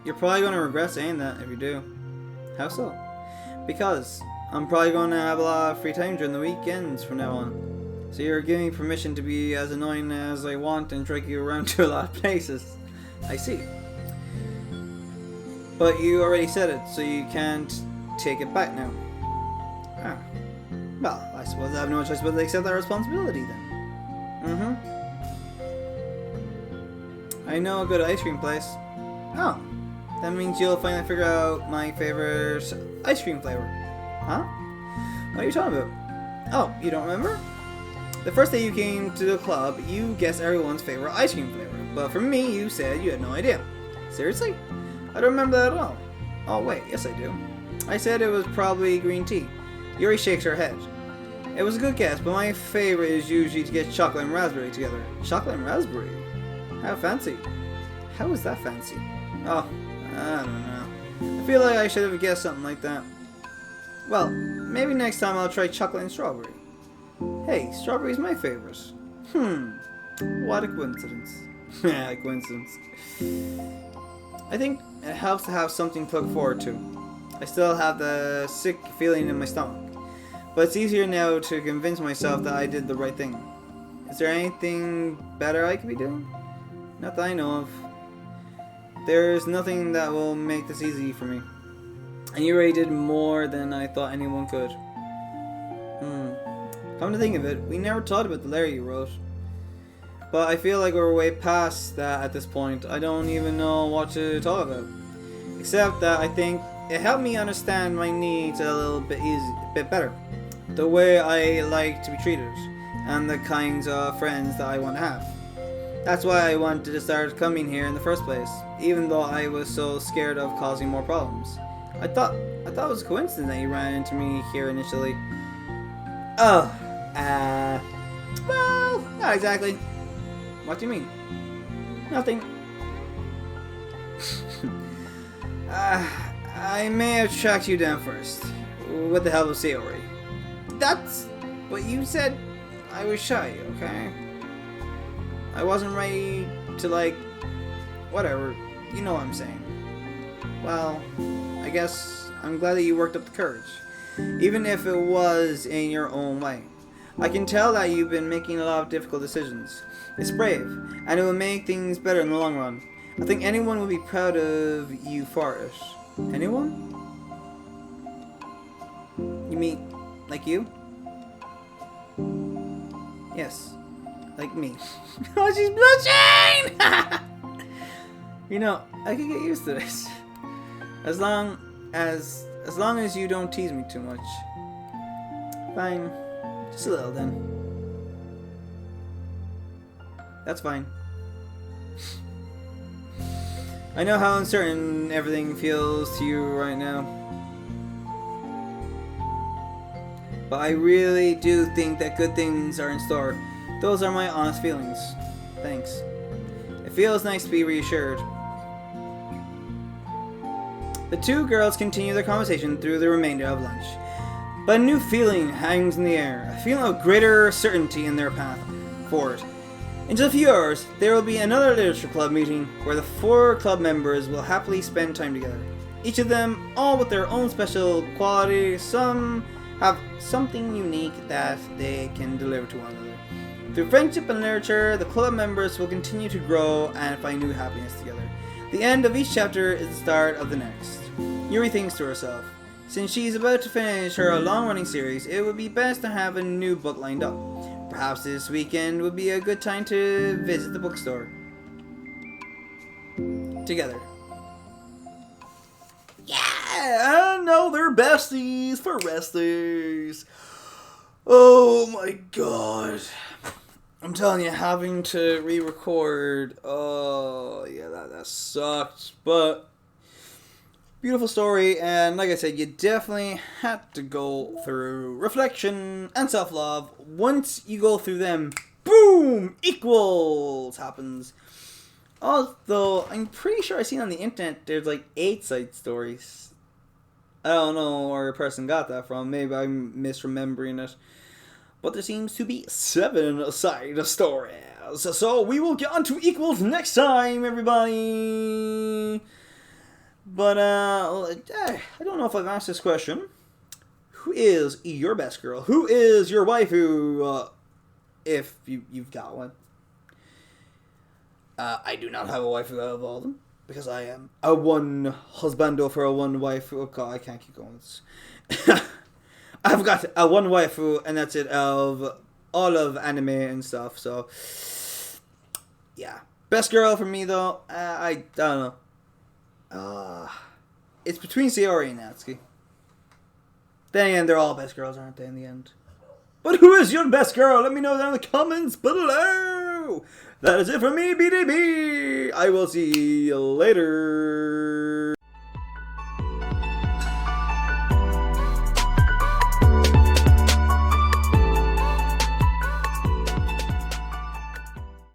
S1: You're probably going to regret saying that if you do. How so? Because I'm probably going to have a lot of free time during the weekends from now on. So you're giving me permission to be as annoying as I want and drag you around to a lot of places. I see. But you already said it, so you can't take it back now. Ah. Well, I suppose I have no choice but to accept that responsibility then. I know a good ice cream place. Oh. That means you'll finally figure out my favorite ice cream flavor. Huh? What are you talking about? Oh, you don't remember? The first day you came to the club, you guessed everyone's favorite ice cream flavor. But for me, you said you had no idea. Seriously? I don't remember that at all. Oh wait, yes I do. I said it was probably green tea. Yuri shakes her head. It was a good guess, but my favorite is usually to get chocolate and raspberry together. Chocolate and raspberry? How fancy. How is that fancy? Oh, I don't know. I feel like I should have guessed something like that. Well, maybe next time I'll try chocolate and strawberry. Hey, strawberry's my favorite. What a coincidence. Yeah, a coincidence. I think it helps to have something to look forward to. I still have the sick feeling in my stomach, but it's easier now to convince myself that I did the right thing. Is there anything better I could be doing? Not that I know of. There's nothing that will make this easy for me. And you already did more than I thought anyone could. Come to think of it, we never talked about the letter you wrote. But I feel like we're way past that at this point. I don't even know what to talk about. Except that I think it helped me understand my needs a little bit better. The way I like to be treated. And the kinds of friends that I want to have. That's why I wanted to start coming here in the first place. Even though I was so scared of causing more problems. I thought it was a coincidence that you ran into me here initially. Oh, well, not exactly. What do you mean? Nothing. I may have tracked you down first, with the help of Sayori. That's what you said. I was shy, okay? I wasn't ready to, whatever. You know what I'm saying. Well, I guess I'm glad that you worked up the courage. Even if it was in your own way. I can tell that you've been making a lot of difficult decisions. It's brave, and it will make things better in the long run. I think anyone will be proud of you for it. Anyone? You mean, like you? Yes, like me. Oh, she's blushing! You know, I can get used to this. As long as you don't tease me too much. Fine. Just a little then. That's fine. I know how uncertain everything feels to you right now. But I really do think that good things are in store. Those are my honest feelings. Thanks. It feels nice to be reassured. The two girls continue their conversation through the remainder of lunch. But a new feeling hangs in the air. A feeling of greater certainty in their path forward. In just a few hours, there will be another literature club meeting where the 4 club members will happily spend time together. Each of them, all with their own special quality, some have something unique that they can deliver to one another. Through friendship and literature, the club members will continue to grow and find new happiness together. The end of each chapter is the start of the next. Yuri thinks to herself, since she's about to finish her long-running series, it would be best to have a new book lined up. Perhaps this weekend would be a good time to visit the bookstore together.
S2: Yeah, and now they're besties for resties. Oh my god. I'm telling you, having to re-record, oh yeah, that sucked, but beautiful story, and like I said, you definitely had to go through reflection and self-love. Once you go through them, boom, equals happens. Although, I'm pretty sure I've seen on the internet there's like 8 side stories. I don't know where a person got that from, maybe I'm misremembering it. But there seems to be 7 side stories. So we will get on to equals next time, everybody. But, I don't know if I've asked this question. Who is your best girl? Who is your waifu, if you've got one? I do not have a waifu out of all of them, because I am a one husbando for a one waifu. Oh god, I can't keep going. I've got a one waifu, and that's it, of all of anime and stuff, so yeah. Best girl for me, though, I don't know. It's between Sayori and Natsuki. Then again, they're all best girls, aren't they, in the end? But who is your best girl? Let me know down in the comments below. That is it from me, BDB. I will see you later.